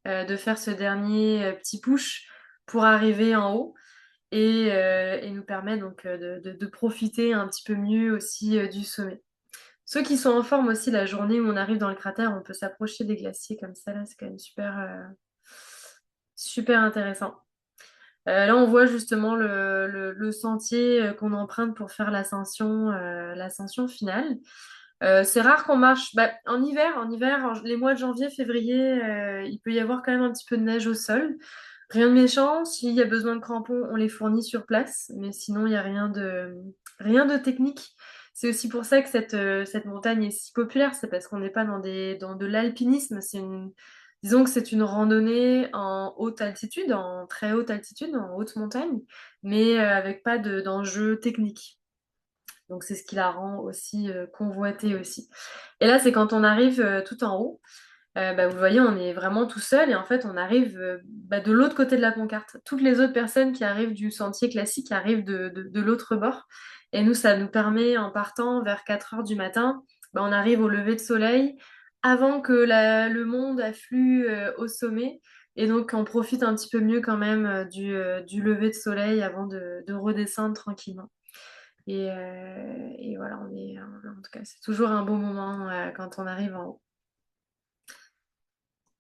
de faire ce dernier petit push pour arriver en haut et nous permet donc de profiter un petit peu mieux aussi du sommet. Ceux qui sont en forme aussi, la journée où on arrive dans le cratère, on peut s'approcher des glaciers comme ça, là, c'est quand même super intéressant. Là, on voit justement le sentier qu'on emprunte pour faire l'ascension finale. C'est rare qu'on marche. Les mois de janvier, février, il peut y avoir quand même un petit peu de neige au sol. Rien de méchant. S'il y a besoin de crampons, on les fournit sur place. Mais sinon, il n'y a rien de technique. C'est aussi pour ça que cette montagne est si populaire. C'est parce qu'on n'est pas dans de l'alpinisme. Disons que c'est une randonnée en haute altitude, en très haute altitude, en haute montagne, mais avec pas d'enjeu technique. Donc c'est ce qui la rend aussi convoitée aussi. Et là, c'est quand on arrive tout en haut. Vous voyez, on est vraiment tout seul et en fait, on arrive de l'autre côté de la pancarte. Toutes les autres personnes qui arrivent du sentier classique arrivent de l'autre bord. Et nous, ça nous permet, en partant vers 4 heures du matin, on arrive au lever de soleil avant que le monde afflue au sommet. Et donc, on profite un petit peu mieux quand même du lever de soleil avant de redescendre tranquillement. Et voilà, en tout cas, c'est toujours un beau moment quand on arrive en haut.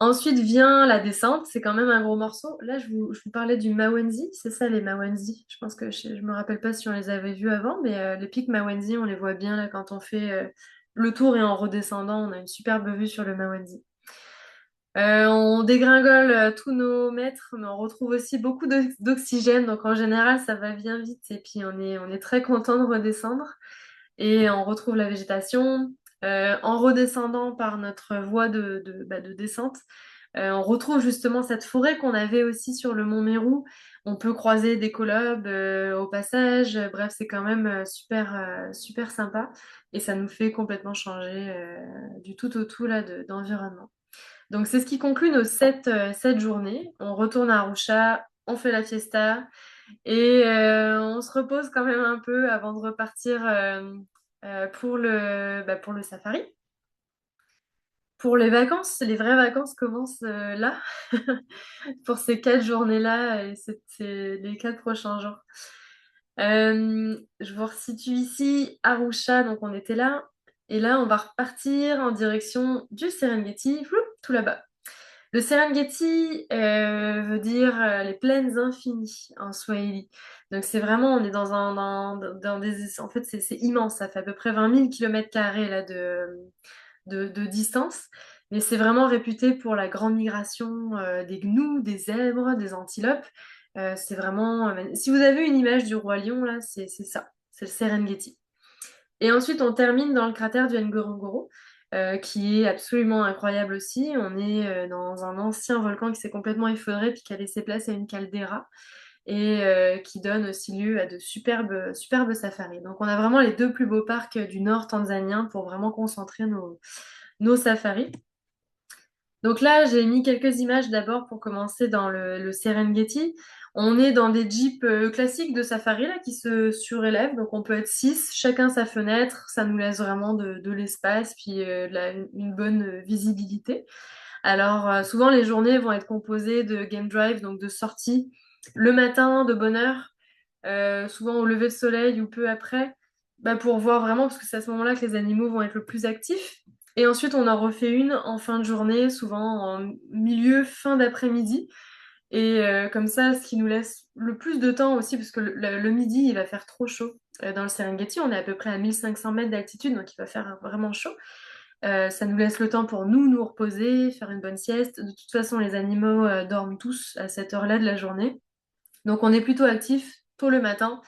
Ensuite vient la descente, c'est quand même un gros morceau. Là, je vous parlais du Mawenzi, c'est ça les Mawenzi. Je pense que je me rappelle pas si on les avait vus avant, mais les pics Mawenzi, on les voit bien là quand on fait le tour et en redescendant, on a une superbe vue sur le Mawenzi. On dégringole tous nos mètres, mais on retrouve aussi beaucoup d'oxygène, donc en général, ça va bien vite et puis on est très content de redescendre et on retrouve la végétation. En redescendant par notre voie de descente, on retrouve justement cette forêt qu'on avait aussi sur le mont Mérou. On peut croiser des colobes au passage. Bref, c'est quand même super sympa et ça nous fait complètement changer du tout au tout là d'environnement. Donc c'est ce qui conclut nos 7 journées. On retourne à Arusha, on fait la fiesta et on se repose quand même un peu avant de repartir pour le safari. Pour les vacances, les vraies vacances commencent là, pour ces 4 journées-là et c'est les 4 prochains jours. Je vous resitue ici, Arusha, donc on était là. Et là, on va repartir en direction du Serengeti, floup, tout là-bas. Le Serengeti veut dire les plaines infinies en Swahili. Donc c'est vraiment, on est dans des... En fait, c'est immense, ça fait à peu près 20 000 km² là, de distance. Mais c'est vraiment réputé pour la grande migration des gnous, des zèbres, des antilopes. C'est vraiment... Si vous avez une image du roi lion, là, c'est ça. C'est le Serengeti. Et ensuite, on termine dans le cratère du Ngorongoro, qui est absolument incroyable aussi. On est dans un ancien volcan qui s'est complètement effondré puis qui a laissé place à une caldeira et qui donne aussi lieu à de superbes safaris. Donc, on a vraiment les deux plus beaux parcs du nord tanzanien pour vraiment concentrer nos safaris. Donc là, j'ai mis quelques images d'abord pour commencer dans le Serengeti. On est dans des jeeps classiques de safari là, qui se surélèvent. Donc on peut être 6, chacun sa fenêtre. Ça nous laisse vraiment de l'espace puis une bonne visibilité. Alors souvent les journées vont être composées de game drive, donc de sorties le matin de bonne heure, souvent au lever de soleil ou peu après, pour voir vraiment, parce que c'est à ce moment-là que les animaux vont être le plus actifs. Et ensuite, on en refait une en fin de journée, souvent en milieu, fin d'après-midi. Et comme ça, ce qui nous laisse le plus de temps aussi, parce que le midi, il va faire trop chaud. Dans le Serengeti, on est à peu près à 1500 mètres d'altitude, donc il va faire vraiment chaud. Ça nous laisse le temps pour nous reposer, faire une bonne sieste. De toute façon, les animaux dorment tous à cette heure-là de la journée. Donc on est plutôt actif tôt le matin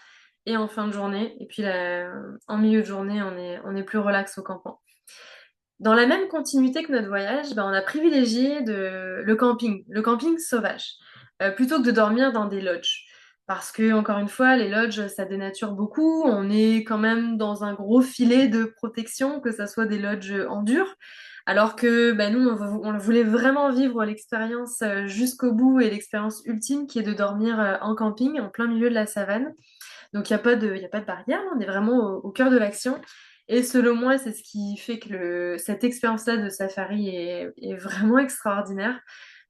et en fin de journée. Et puis en milieu de journée, on est plus relax au campement. Dans la même continuité que notre voyage, on a privilégié le camping sauvage, plutôt que de dormir dans des lodges. parce que, encore une fois, les lodges, ça dénature beaucoup. On est quand même dans un gros filet de protection, que ça soit des lodges en dur. Alors que nous, on voulait vraiment vivre l'expérience jusqu'au bout et l'expérience ultime qui est de dormir en camping, en plein milieu de la savane. Donc il y a pas de barrière, on est vraiment au cœur de l'action. Et selon moi, c'est ce qui fait que cette expérience-là de safari est vraiment extraordinaire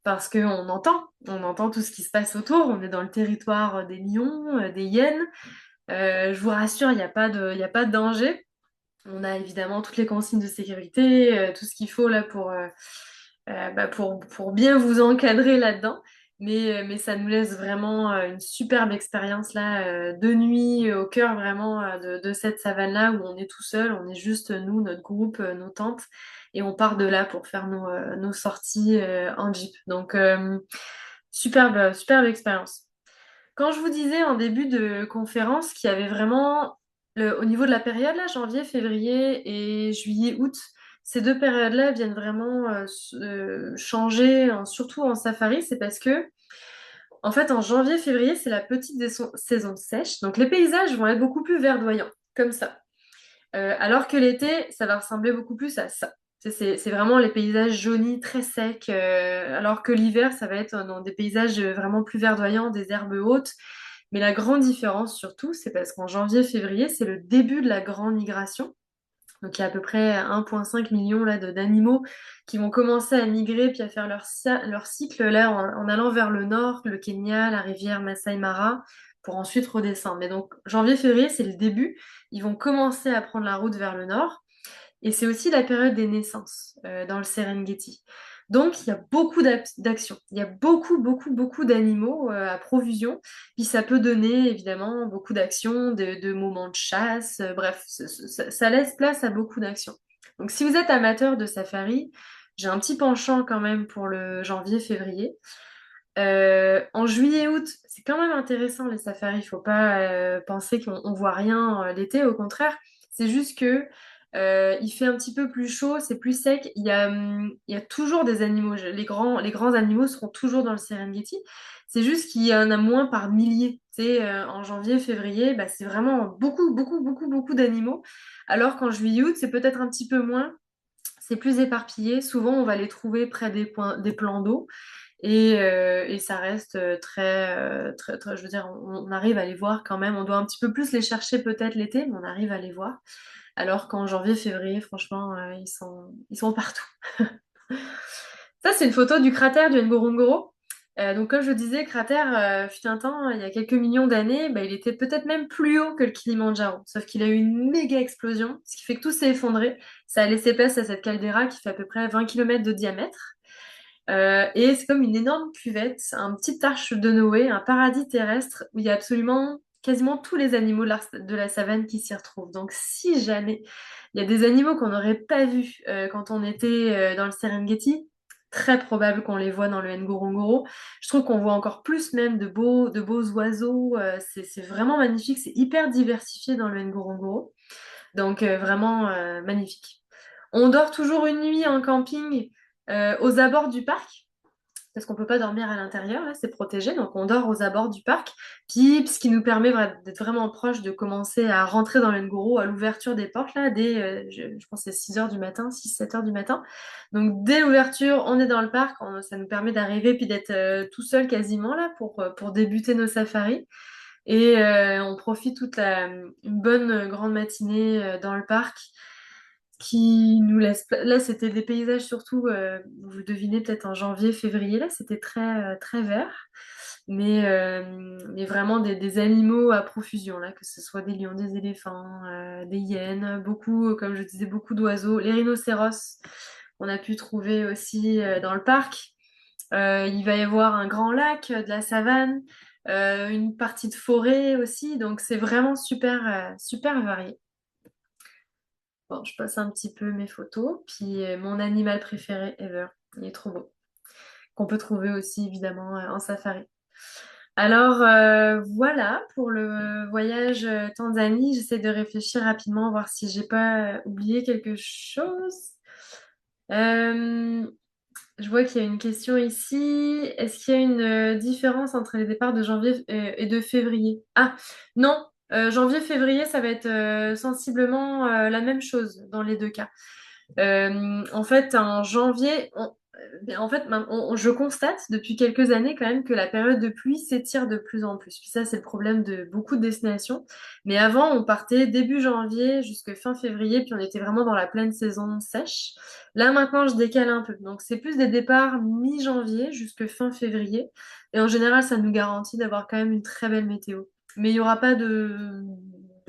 parce on entend tout ce qui se passe autour. On est dans le territoire des lions, des hyènes. Je vous rassure, il y a pas de danger. On a évidemment toutes les consignes de sécurité, tout ce qu'il faut là pour bien vous encadrer là-dedans. Mais ça nous laisse vraiment une superbe expérience là, de nuit, au cœur vraiment de cette savane-là où on est tout seul, on est juste nous, notre groupe, nos tentes, et on part de là pour faire nos sorties en Jeep. Donc, superbe expérience. Quand je vous disais en début de conférence qu'il y avait vraiment, au niveau de la période, là, janvier, février et juillet, août, ces deux périodes-là viennent vraiment changer, surtout en safari, c'est parce que, en fait, en janvier, février, c'est la petite saison sèche, donc les paysages vont être beaucoup plus verdoyants, comme ça. Alors que l'été, ça va ressembler beaucoup plus à ça. C'est vraiment les paysages jaunis, très secs, alors que l'hiver, ça va être dans des paysages vraiment plus verdoyants, des herbes hautes. Mais la grande différence surtout, c'est parce qu'en janvier-février, c'est le début de la grande migration. Donc il y a à peu près 1,5 million là, d'animaux qui vont commencer à migrer puis à faire leur cycle là, en allant vers le nord, le Kenya, la rivière Masai Mara, pour ensuite redescendre. Mais donc janvier-février, c'est le début. Ils vont commencer à prendre la route vers le nord. Et c'est aussi la période des naissances dans le Serengeti. Donc, il y a beaucoup d'actions. Il y a beaucoup d'animaux à profusion. Puis ça peut donner évidemment beaucoup d'actions, de moments de chasse. Bref, ça laisse place à beaucoup d'actions. Donc, si vous êtes amateur de safari, j'ai un petit penchant quand même pour le janvier-février. En juillet-août, c'est quand même intéressant les safaris. Il faut pas penser qu'on voit rien l'été. Au contraire, c'est juste que il fait un petit peu plus chaud, c'est plus sec. Il y a toujours des animaux. Les grands animaux seront toujours dans le Serengeti. C'est juste qu'il y en a moins par milliers. Tu sais, en janvier, février, bah, c'est vraiment beaucoup d'animaux. Alors qu'en juillet-août, c'est peut-être un petit peu moins. C'est plus éparpillé. Souvent, on va les trouver près des plans d'eau. Et ça reste très, je veux dire, on arrive à les voir quand même. On doit un petit peu plus les chercher peut-être l'été, mais on arrive à les voir. Alors qu'en janvier, février, franchement, ils sont partout. Ça, c'est une photo du cratère du Ngorongoro. Donc, comme je disais, cratère, fut un temps, il y a quelques millions d'années, bah, il était peut-être même plus haut que le Kilimandjaro. Sauf qu'il a eu une méga explosion, ce qui fait que tout s'est effondré. Ça a laissé place à cette caldeira qui fait à peu près 20 km de diamètre. Et c'est comme une énorme cuvette, un petit arche de Noé, un paradis terrestre où il y a absolument quasiment tous les animaux de la savane qui s'y retrouvent. Donc si jamais il y a des animaux qu'on n'aurait pas vus quand on était dans le Serengeti, très probable qu'on les voit dans le Ngorongoro. Je trouve qu'on voit encore plus même de beaux oiseaux. C'est vraiment magnifique, c'est hyper diversifié dans le Ngorongoro. Donc vraiment magnifique. On dort toujours une nuit en camping aux abords du parc, parce qu'on peut pas dormir à l'intérieur, là, c'est protégé, donc on dort aux abords du parc. Puis, ce qui nous permet d'être vraiment proche de commencer à rentrer dans l'Ngoro à l'ouverture des portes, là, dès, je pense que c'est 6 heures du matin, 6-7 heures du matin. Donc, dès l'ouverture, on est dans le parc, ça nous permet d'arriver puis d'être tout seul quasiment, là, pour débuter nos safaris. Et on profite une bonne grande matinée dans le parc qui nous laisse. Là, c'était des paysages surtout, vous devinez peut-être en janvier, février, là, c'était très vert. Mais vraiment des animaux à profusion, là, que ce soit des lions, des éléphants, des hyènes, beaucoup, comme je disais, beaucoup d'oiseaux. Les rhinocéros, on a pu trouver aussi dans le parc. Il va y avoir un grand lac, de la savane, une partie de forêt aussi, donc c'est vraiment super varié. Bon, je passe un petit peu mes photos, puis mon animal préféré ever, il est trop beau, qu'on peut trouver aussi évidemment en safari. Alors voilà pour le voyage Tanzanie, j'essaie de réfléchir rapidement, voir si j'ai pas oublié quelque chose. Euh, Je vois qu'il y a une question ici. Est-ce qu'il y a une différence entre les départs de janvier et de février? Ah, non. Janvier-février, ça va être sensiblement la même chose dans les deux cas. En fait, en janvier, en fait, je constate depuis quelques années quand même que la période de pluie s'étire de plus en plus. Puis ça, c'est le problème de beaucoup de destinations. Mais avant, on partait début janvier jusqu'à fin février, puis on était vraiment dans la pleine saison sèche. Là, maintenant, je décale un peu. Donc, c'est plus des départs mi-janvier jusqu'à fin février. Et en général, ça nous garantit d'avoir quand même une très belle météo. Mais il n'y aura pas de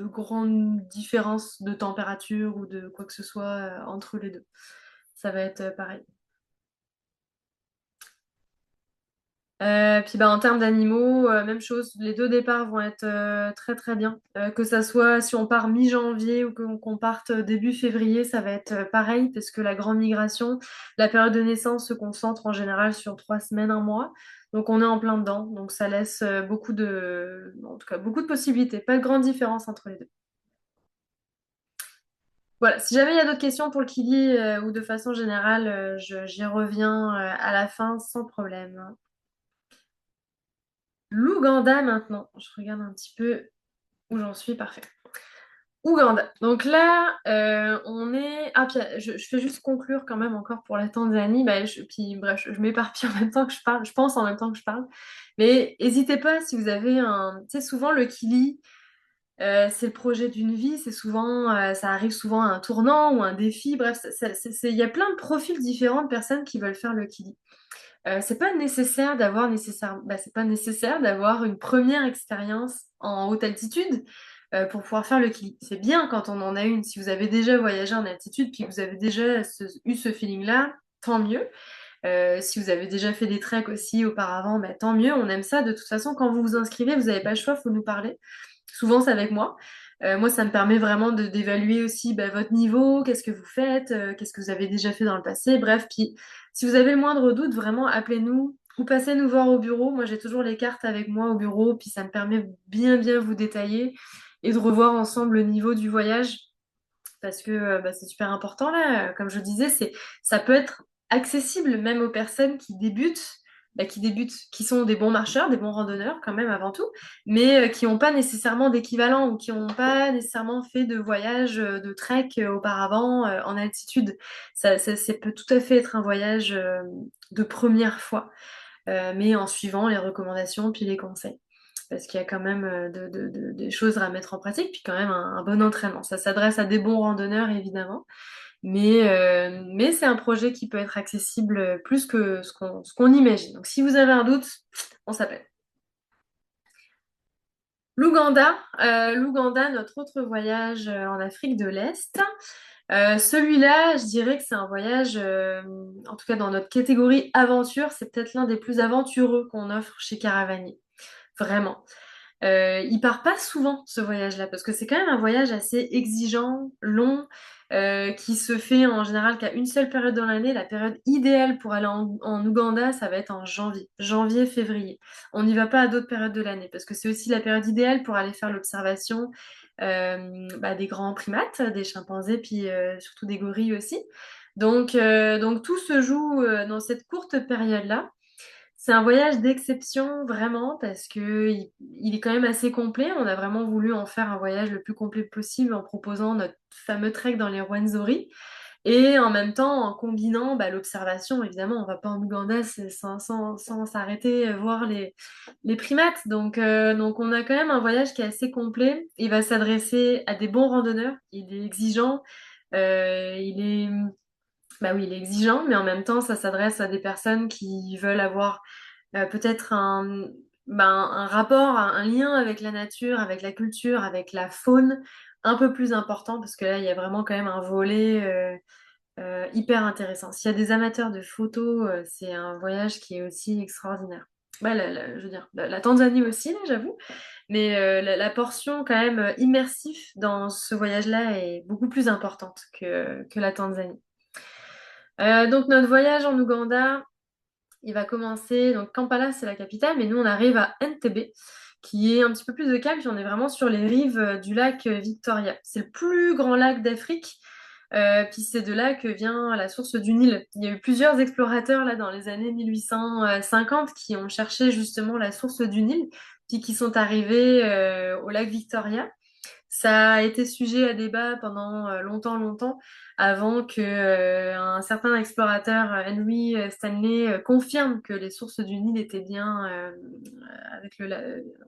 grandes différences de température ou de quoi que ce soit entre les deux. Ça va être pareil. Puis bah, en termes d'animaux, même chose, les deux départs vont être très très bien. Que ça soit si on part mi-janvier ou qu'on parte début février, ça va être pareil parce que la grande migration, la période de naissance se concentre en général sur 3 semaines, un mois. Donc on est en plein dedans. Donc ça laisse en tout cas beaucoup de possibilités. Pas de grande différence entre les deux. Voilà, si jamais il y a d'autres questions pour le Kili ou de façon générale, j'y reviens à la fin sans problème. L'Ouganda maintenant. Je regarde un petit peu où j'en suis. Parfait. Ouganda. Donc là, on est. Ah, puis je fais juste conclure quand même encore pour la Tanzanie. Bah, puis bref, je m'éparpille en même temps que je parle. Je pense en même temps que je parle. Mais n'hésitez pas si vous avez un. Tu sais, souvent le Kili, c'est le projet d'une vie. C'est souvent, ça arrive souvent à un tournant ou un défi. Bref, il y a plein de profils différents de personnes qui veulent faire le Kili. C'est pas nécessaire d'avoir une première expérience en haute altitude pour pouvoir faire le Kili. C'est bien quand on en a une. Si vous avez déjà voyagé en altitude puis que vous avez déjà eu ce feeling-là, tant mieux. Si vous avez déjà fait des treks aussi auparavant, bah, tant mieux. On aime ça. De toute façon, quand vous vous inscrivez, vous n'avez pas le choix, il faut nous parler. Souvent, c'est avec moi. Moi, ça me permet vraiment d'évaluer aussi bah, votre niveau, qu'est-ce que vous faites, qu'est-ce que vous avez déjà fait dans le passé. Bref, puis si vous avez le moindre doute, vraiment, appelez-nous ou passez nous voir au bureau. Moi, j'ai toujours les cartes avec moi au bureau, puis ça me permet bien, bien vous détailler et de revoir ensemble le niveau du voyage parce que bah, c'est super important là. Comme je disais, ça peut être accessible même aux personnes qui débutent, qui sont des bons marcheurs, des bons randonneurs quand même avant tout, mais qui n'ont pas nécessairement d'équivalent ou qui n'ont pas nécessairement fait de voyage de trek auparavant en altitude. Ça peut tout à fait être un voyage de première fois, mais en suivant les recommandations puis les conseils parce qu'il y a quand même des choses à mettre en pratique, puis quand même un bon entraînement. Ça s'adresse à des bons randonneurs, évidemment, mais c'est un projet qui peut être accessible plus que ce qu'on imagine. Donc si vous avez un doute, on s'appelle. L'Ouganda, notre autre voyage en Afrique de l'Est. Celui-là, je dirais que c'est un voyage, en tout cas dans notre catégorie aventure, c'est peut-être l'un des plus aventureux qu'on offre chez Caravanier. Vraiment. Il part pas souvent ce voyage-là parce que c'est quand même un voyage assez exigeant, long, qui se fait en général qu'à une seule période dans l'année. La période idéale pour aller en Ouganda, ça va être en janvier, janvier-février. On n'y va pas à d'autres périodes de l'année parce que c'est aussi la période idéale pour aller faire l'observation des grands primates, des chimpanzés, puis surtout des gorilles aussi. Donc tout se joue dans cette courte période-là. C'est un voyage d'exception vraiment parce que il est quand même assez complet. On a vraiment voulu en faire un voyage le plus complet possible en proposant notre fameux trek dans les Rwenzori et en même temps en combinant bah, l'observation. Évidemment, on va pas en Ouganda sans s'arrêter voir les primates. Donc on a quand même un voyage qui est assez complet. Il va s'adresser à des bons randonneurs. Il est exigeant. Il est bah oui, il est exigeant, mais en même temps, ça s'adresse à des personnes qui veulent avoir peut-être un rapport, un lien avec la nature, avec la culture, avec la faune un peu plus important, parce que là, il y a vraiment quand même un volet hyper intéressant. S'il y a des amateurs de photos, c'est un voyage qui est aussi extraordinaire. Bah, je veux dire, la Tanzanie aussi, là, j'avoue, mais la portion quand même immersive dans ce voyage-là est beaucoup plus importante que la Tanzanie. Donc notre voyage en Ouganda, il va commencer, donc Kampala c'est la capitale, mais nous on arrive à Entebbe, qui est un petit peu plus de calme, puis on est vraiment sur les rives du lac Victoria. C'est le plus grand lac d'Afrique. Puis c'est de là que vient la source du Nil. Il y a eu plusieurs explorateurs là dans les années 1850 qui ont cherché justement la source du Nil, puis qui sont arrivés au lac Victoria. Ça a été sujet à débat pendant longtemps, longtemps, avant que un certain explorateur, Henry Stanley, confirme que les sources du Nil étaient bien avec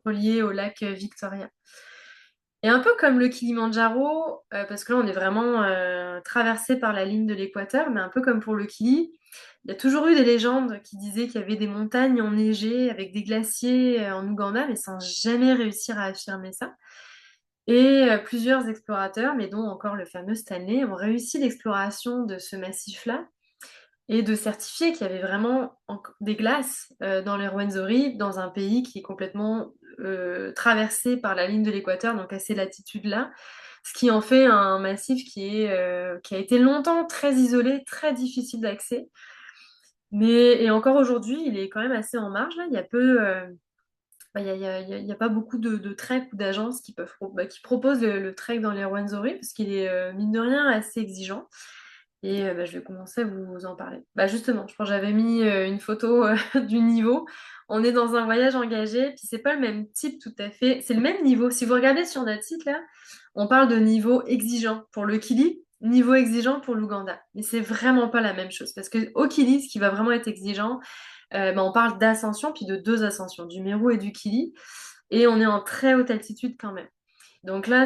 reliées au lac Victoria. Et un peu comme le Kilimandjaro, parce que là on est vraiment traversé par la ligne de l'équateur, mais un peu comme pour le Kili, il y a toujours eu des légendes qui disaient qu'il y avait des montagnes enneigées avec des glaciers en Ouganda, mais sans jamais réussir à affirmer ça. Et plusieurs explorateurs, mais dont encore le fameux Stanley, ont réussi l'exploration de ce massif-là et de certifier qu'il y avait vraiment des glaces dans les Rwenzori, dans un pays qui est complètement traversé par la ligne de l'équateur, donc à ces latitudes-là, ce qui en fait un massif qui a été longtemps très isolé, très difficile d'accès. Et encore aujourd'hui, il est quand même assez en marge, là. Il y a peu, il y a pas beaucoup de treks ou d'agences qui proposent le trek dans les Rwenzori, parce qu'il est, mine de rien, assez exigeant. Et je vais commencer à vous en parler. Bah justement, je pense que j'avais mis une photo du niveau. On est dans un voyage engagé, puis c'est pas le même type tout à fait. C'est le même niveau. Si vous regardez sur notre site là, on parle de niveau exigeant pour le Kili, niveau exigeant pour l'Ouganda. Mais c'est vraiment pas la même chose. Parce que au Kili, ce qui va vraiment être exigeant, on parle d'ascension, puis de deux ascensions, du Meru et du Kili. Et on est en très haute altitude quand même. Donc là,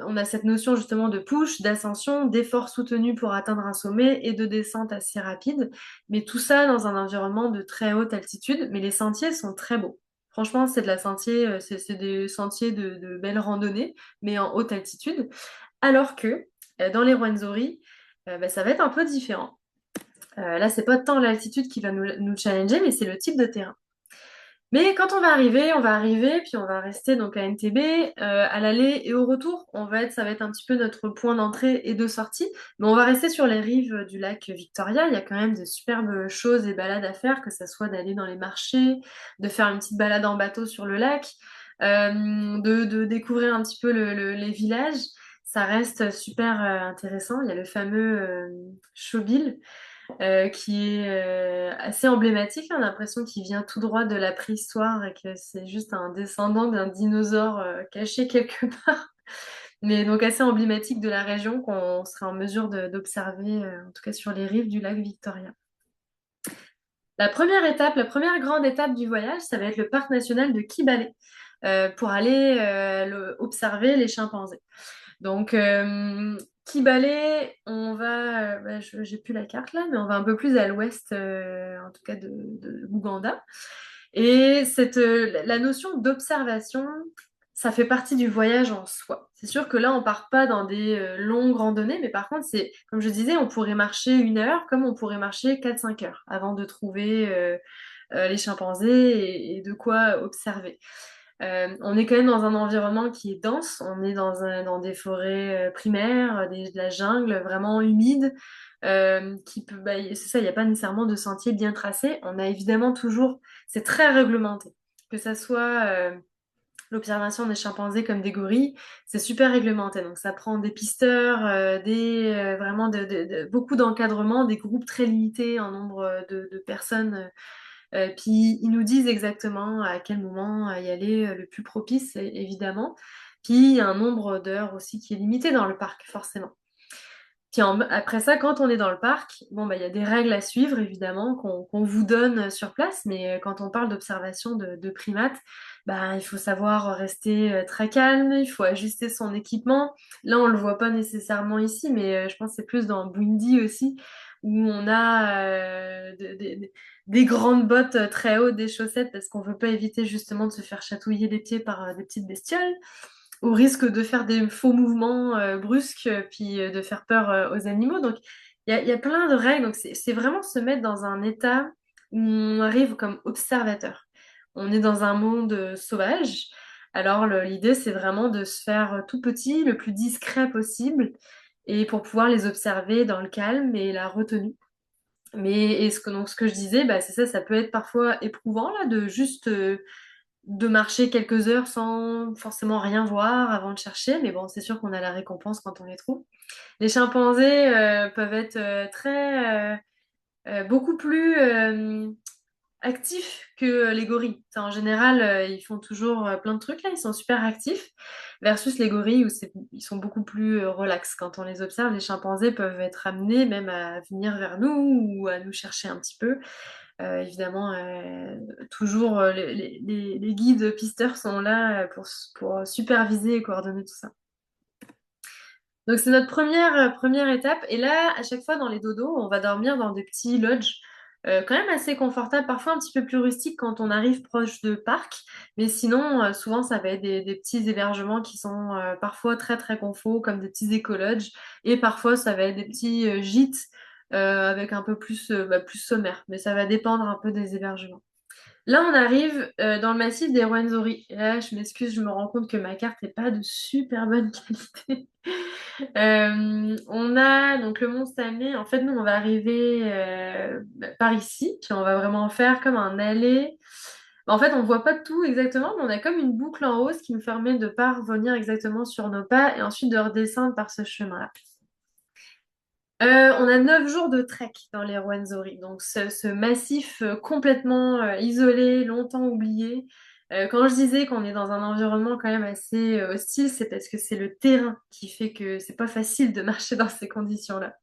on a cette notion justement de push, d'ascension, d'effort soutenu pour atteindre un sommet et de descente assez rapide. Mais tout ça dans un environnement de très haute altitude. Mais les sentiers sont très beaux. Franchement, c'est des sentiers de belles randonnées, mais en haute altitude. Alors que dans les Rwenzori, ça va être un peu différent. Là, c'est pas tant l'altitude qui va nous challenger, mais c'est le type de terrain. Mais quand on va arriver, puis on va rester donc à NTB, à l'aller et au retour, ça va être un petit peu notre point d'entrée et de sortie. Mais on va rester sur les rives du lac Victoria. Il y a quand même de superbes choses et balades à faire, que ce soit d'aller dans les marchés, de faire une petite balade en bateau sur le lac, de découvrir un petit peu les villages. Ça reste super intéressant. Il y a le fameux Chobil qui est assez emblématique. On a l'impression qu'il vient tout droit de la préhistoire et que c'est juste un descendant d'un dinosaure caché quelque part. Mais donc assez emblématique de la région qu'on sera en mesure d'observer, en tout cas sur les rives du lac Victoria. La première étape, la première grande étape du voyage, ça va être le parc national de Kibale pour aller observer les chimpanzés. Donc, Kibale, on va, j'ai plus la carte là, mais on va un peu plus à l'ouest, en tout cas de l'Ouganda. Et la notion d'observation, ça fait partie du voyage en soi. C'est sûr que là, on part pas dans des longues randonnées, mais par contre, comme je disais, on pourrait marcher 1 heure comme on pourrait marcher 4-5 heures avant de trouver les chimpanzés et de quoi observer. On est quand même dans un environnement qui est dense. On est dans des forêts primaires, de la jungle vraiment humide. C'est ça, il n'y a pas nécessairement de sentier bien tracé. On a évidemment toujours, c'est très réglementé. Que ça soit l'observation des chimpanzés comme des gorilles, c'est super réglementé. Donc ça prend des pisteurs, vraiment beaucoup d'encadrement, des groupes très limités en nombre de personnes. Puis ils nous disent exactement à quel moment y aller le plus propice, évidemment. Puis il y a un nombre d'heures aussi qui est limité dans le parc, forcément. Puis après ça, quand on est dans le parc, bon, il y a des règles à suivre, évidemment, qu'on vous donne sur place, mais quand on parle d'observation de primates, il faut savoir rester très calme, il faut ajuster son équipement. Là, on le voit pas nécessairement ici, mais je pense que c'est plus dans Bundy aussi, où on a des grandes bottes très hautes, des chaussettes, parce qu'on veut pas éviter justement de se faire chatouiller les pieds par des petites bestioles au risque de faire des faux mouvements brusques, puis de faire peur aux animaux. Donc, il y a plein de règles. Donc, c'est vraiment se mettre dans un état où on arrive comme observateur. On est dans un monde sauvage. Alors, l'idée, c'est vraiment de se faire tout petit, le plus discret possible, et pour pouvoir les observer dans le calme et la retenue. Donc, ce que je disais, c'est ça, ça peut être parfois éprouvant là, de juste de marcher quelques heures sans forcément rien voir avant de chercher, mais bon, c'est sûr qu'on a la récompense quand on les trouve. Les chimpanzés peuvent être beaucoup plus actifs que les gorilles. En général, ils font toujours plein de trucs là, ils sont super actifs, versus les gorilles où ils sont beaucoup plus relax. Quand on les observe, les chimpanzés peuvent être amenés même à venir vers nous ou à nous chercher un petit peu. Évidemment, toujours les guides pisteurs sont là pour superviser et coordonner tout ça. Donc c'est notre première étape. Et là, à chaque fois dans les dodos, on va dormir dans des petits lodges quand même assez confortables, parfois un petit peu plus rustiques quand on arrive proche de parcs. Mais sinon, souvent, ça va être des petits hébergements qui sont parfois très très confort, comme des petits éco-lodges. Et parfois, ça va être des petits gîtes avec un peu plus sommaire. Mais ça va dépendre un peu des hébergements. Là, on arrive dans le massif des Rwenzori. Et là, je m'excuse, je me rends compte que ma carte n'est pas de super bonne qualité. On a donc le Mont Stanley. En fait, nous, on va arriver par ici, puis on va vraiment faire comme un allée. En fait, on voit pas tout exactement, mais on a comme une boucle en haut, ce qui nous permet de pas revenir exactement sur nos pas et ensuite de redescendre par ce chemin-là. On a 9 jours de trek dans les Rwenzori, donc ce massif complètement isolé, longtemps oublié. Quand je disais qu'on est dans un environnement quand même assez hostile, c'est parce que c'est le terrain qui fait que c'est pas facile de marcher dans ces conditions-là.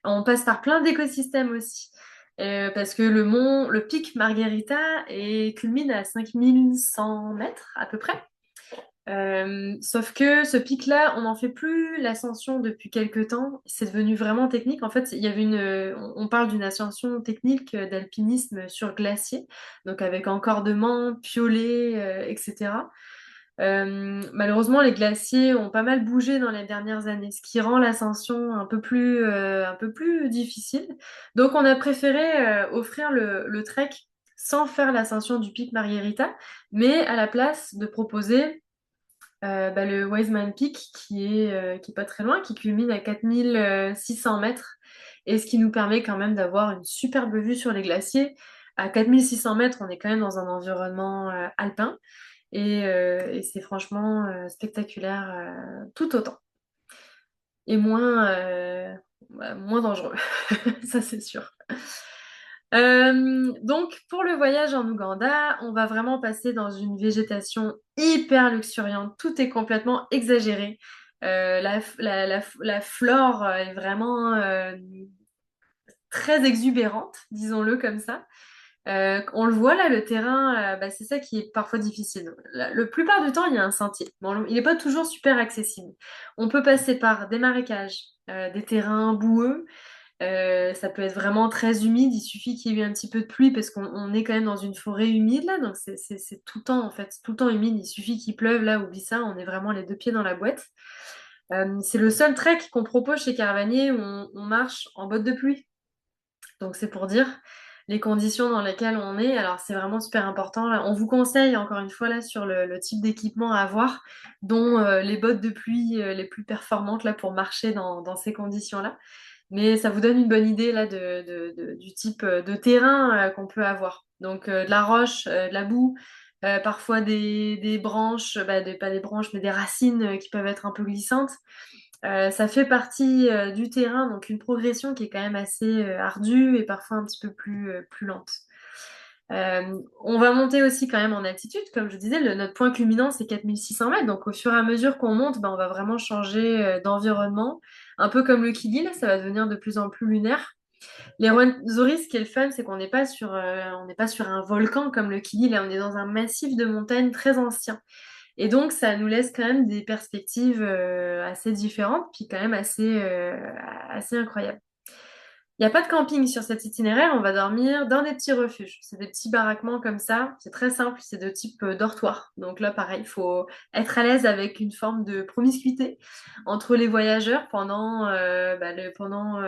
On passe par plein d'écosystèmes aussi, parce que le pic Margherita culmine à 5100 mètres à peu près. Sauf que ce pic-là, on n'en fait plus l'ascension depuis quelques temps. C'est devenu vraiment technique. En fait, il y avait on parle d'une ascension technique d'alpinisme sur glacier, donc avec encordement, piolet, etc. Malheureusement, les glaciers ont pas mal bougé dans les dernières années, ce qui rend l'ascension un peu plus difficile. Donc, on a préféré offrir le trek sans faire l'ascension du pic Margherita, mais à la place de proposer le Wiseman Peak qui est pas très loin, qui culmine à 4600 mètres et ce qui nous permet quand même d'avoir une superbe vue sur les glaciers. À 4600 mètres, on est quand même dans un environnement alpin et c'est franchement spectaculaire tout autant et moins dangereux, ça c'est sûr. Donc, pour le voyage en Ouganda, on va vraiment passer dans une végétation hyper luxuriante. Tout est complètement exagéré. La flore est vraiment très exubérante, disons-le comme ça. On le voit là, le terrain, c'est ça qui est parfois difficile. La plupart du temps, il y a un sentier. Bon, il n'est pas toujours super accessible. On peut passer par des marécages, des terrains boueux. Ça peut être vraiment très humide, il suffit qu'il y ait eu un petit peu de pluie parce qu'on est quand même dans une forêt humide là, donc c'est tout le temps en fait, tout le temps humide, il suffit qu'il pleuve là, oublie ça, on est vraiment les deux pieds dans la boîte. C'est le seul trek qu'on propose chez Caravanier où on marche en bottes de pluie, donc c'est pour dire les conditions dans lesquelles on est. Alors c'est vraiment super important là. On vous conseille encore une fois là sur le type d'équipement à avoir, dont les bottes de pluie les plus performantes là pour marcher dans ces conditions-là. Mais ça vous donne une bonne idée là du type de terrain qu'on peut avoir. Donc de la roche, de la boue, parfois des branches, pas des branches, mais des racines qui peuvent être un peu glissantes. Ça fait partie du terrain, donc une progression qui est quand même assez ardue et parfois un petit peu plus lente. On va monter aussi quand même en altitude, comme je disais, notre point culminant c'est 4600 mètres, donc au fur et à mesure qu'on monte, on va vraiment changer d'environnement, un peu comme le Kili, là, ça va devenir de plus en plus lunaire. Les Rwenzori, ce qui est le fun, c'est qu'on n'est pas sur un volcan comme le Kili, là on est dans un massif de montagnes très ancien. Et donc ça nous laisse quand même des perspectives assez différentes, puis quand même assez incroyables. Il n'y a pas de camping sur cet itinéraire, on va dormir dans des petits refuges. C'est des petits baraquements comme ça, c'est très simple, c'est de type dortoir. Donc là, pareil, il faut être à l'aise avec une forme de promiscuité entre les voyageurs pendant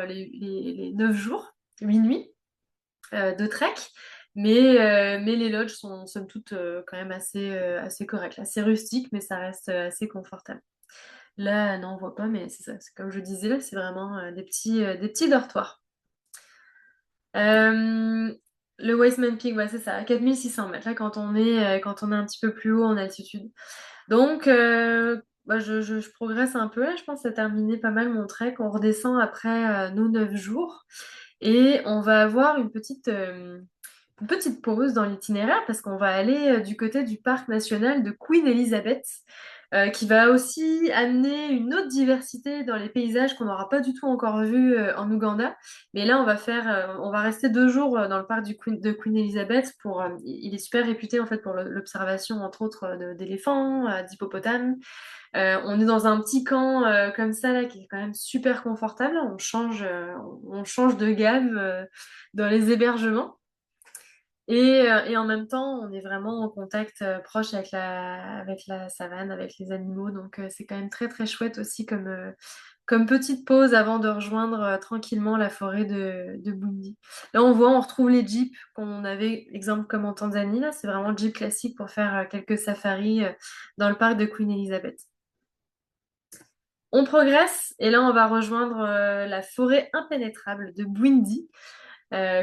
les 9 jours, 8 nuits de trek. Mais les lodges sont somme toute quand même assez corrects, assez rustiques, mais ça reste assez confortable. Là, non, on voit pas, mais c'est ça. C'est comme je disais, là, c'est vraiment des petits dortoirs. Euh, Le Weissman Peak, ouais, c'est ça, à 4 600 mètres, là, quand on est un petit peu plus haut en altitude. Donc, bah, je progresse un peu, là, je pense à terminer pas mal mon trek. On redescend après nos 9 jours et on va avoir une petite pause dans l'itinéraire parce qu'on va aller du côté du parc national de Queen Elizabeth, qui va aussi amener une autre diversité dans les paysages qu'on n'aura pas du tout encore vu en Ouganda. Mais là, on va rester 2 jours dans le parc de Queen Elizabeth il est super réputé en fait pour l'observation entre autres d'éléphants, d'hippopotames. On est dans un petit camp comme ça là qui est quand même super confortable. On change de gamme dans les hébergements. Et en même temps, on est vraiment en contact proche avec la savane, avec les animaux. Donc, c'est quand même très, très chouette aussi comme petite pause avant de rejoindre tranquillement la forêt de Bundi. Là, on retrouve les jeeps qu'on avait, exemple comme en Tanzanie. Là, c'est vraiment le jeep classique pour faire quelques safaris dans le parc de Queen Elizabeth. On progresse et là, on va rejoindre la forêt impénétrable de Bwindi.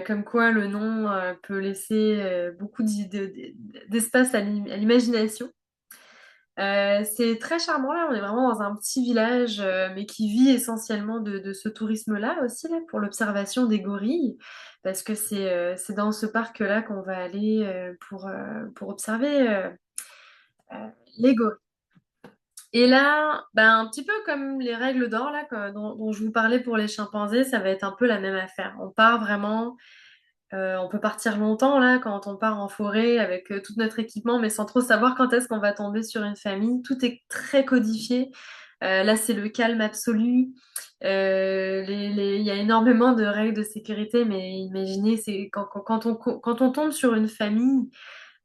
Comme quoi le nom peut laisser beaucoup d'espace à l'imagination. C'est très charmant là, on est vraiment dans un petit village mais qui vit essentiellement de ce tourisme-là aussi là, pour l'observation des gorilles parce que c'est dans ce parc-là qu'on va aller pour observer euh, les gorilles. Et là, ben, un petit peu comme les règles d'or là, dont je vous parlais pour les chimpanzés, ça va être un peu la même affaire. On part vraiment. On peut partir longtemps là quand on part en forêt avec tout notre équipement, mais sans trop savoir quand est-ce qu'on va tomber sur une famille. Tout est très codifié. Là, c'est le calme absolu. Il y a énormément de règles de sécurité, mais imaginez, c'est quand on tombe sur une famille,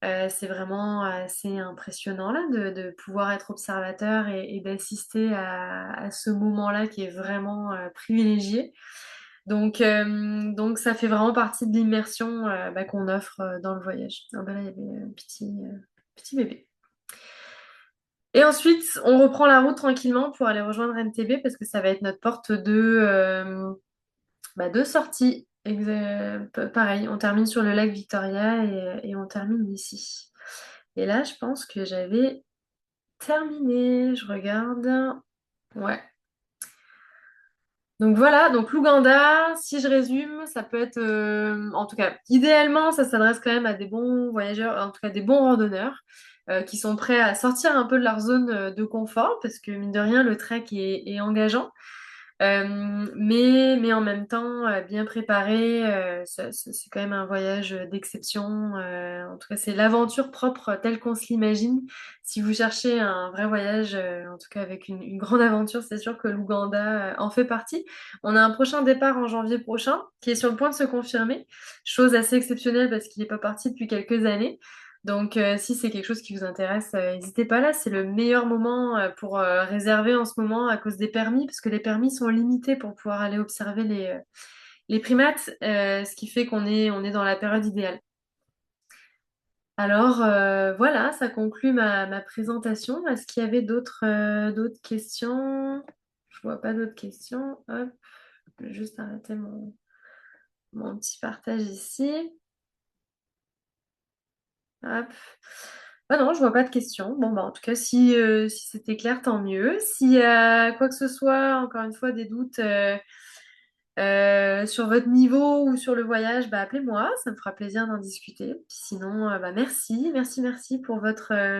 c'est vraiment assez impressionnant là de pouvoir être observateur et d'assister à ce moment-là qui est vraiment privilégié. Donc ça fait vraiment partie de l'immersion bah, qu'on offre dans le voyage. Ah bah là, il y avait un petit bébé. Et ensuite, on reprend la route tranquillement pour aller rejoindre NTB parce que ça va être notre porte de sortie. Pareil, on termine sur le lac Victoria et on termine ici. Et là, je pense que j'avais terminé. Je regarde. Ouais. Donc voilà, donc l'Ouganda, si je résume, ça peut être, en tout cas, idéalement, ça s'adresse quand même à des bons voyageurs, en tout cas des bons randonneurs, qui sont prêts à sortir un peu de leur zone de confort, parce que mine de rien, le trek est engageant. Mais en même temps, bien préparé, c'est quand même un voyage d'exception. En tout cas, c'est l'aventure propre telle qu'on se l'imagine. Si vous cherchez un vrai voyage, en tout cas avec une grande aventure, c'est sûr que l'Ouganda en fait partie. On a un prochain départ en janvier prochain qui est sur le point de se confirmer. Chose assez exceptionnelle parce qu'il n'est pas parti depuis quelques années. Donc, si c'est quelque chose qui vous intéresse, n'hésitez pas là. C'est le meilleur moment pour réserver en ce moment à cause des permis, parce que les permis sont limités pour pouvoir aller observer les primates, ce qui fait on est dans la période idéale. Alors, voilà, ça conclut ma présentation. Est-ce qu'il y avait d'autres questions? Je vois pas d'autres questions. Hop, je vais juste arrêter mon petit partage ici. Hop. Ah non, je vois pas de questions. Bon, bah, en tout cas, si c'était clair, tant mieux. S'il y a quoi que ce soit, encore une fois, des doutes sur votre niveau ou sur le voyage, bah, appelez-moi, ça me fera plaisir d'en discuter. Puis sinon, bah, merci pour votre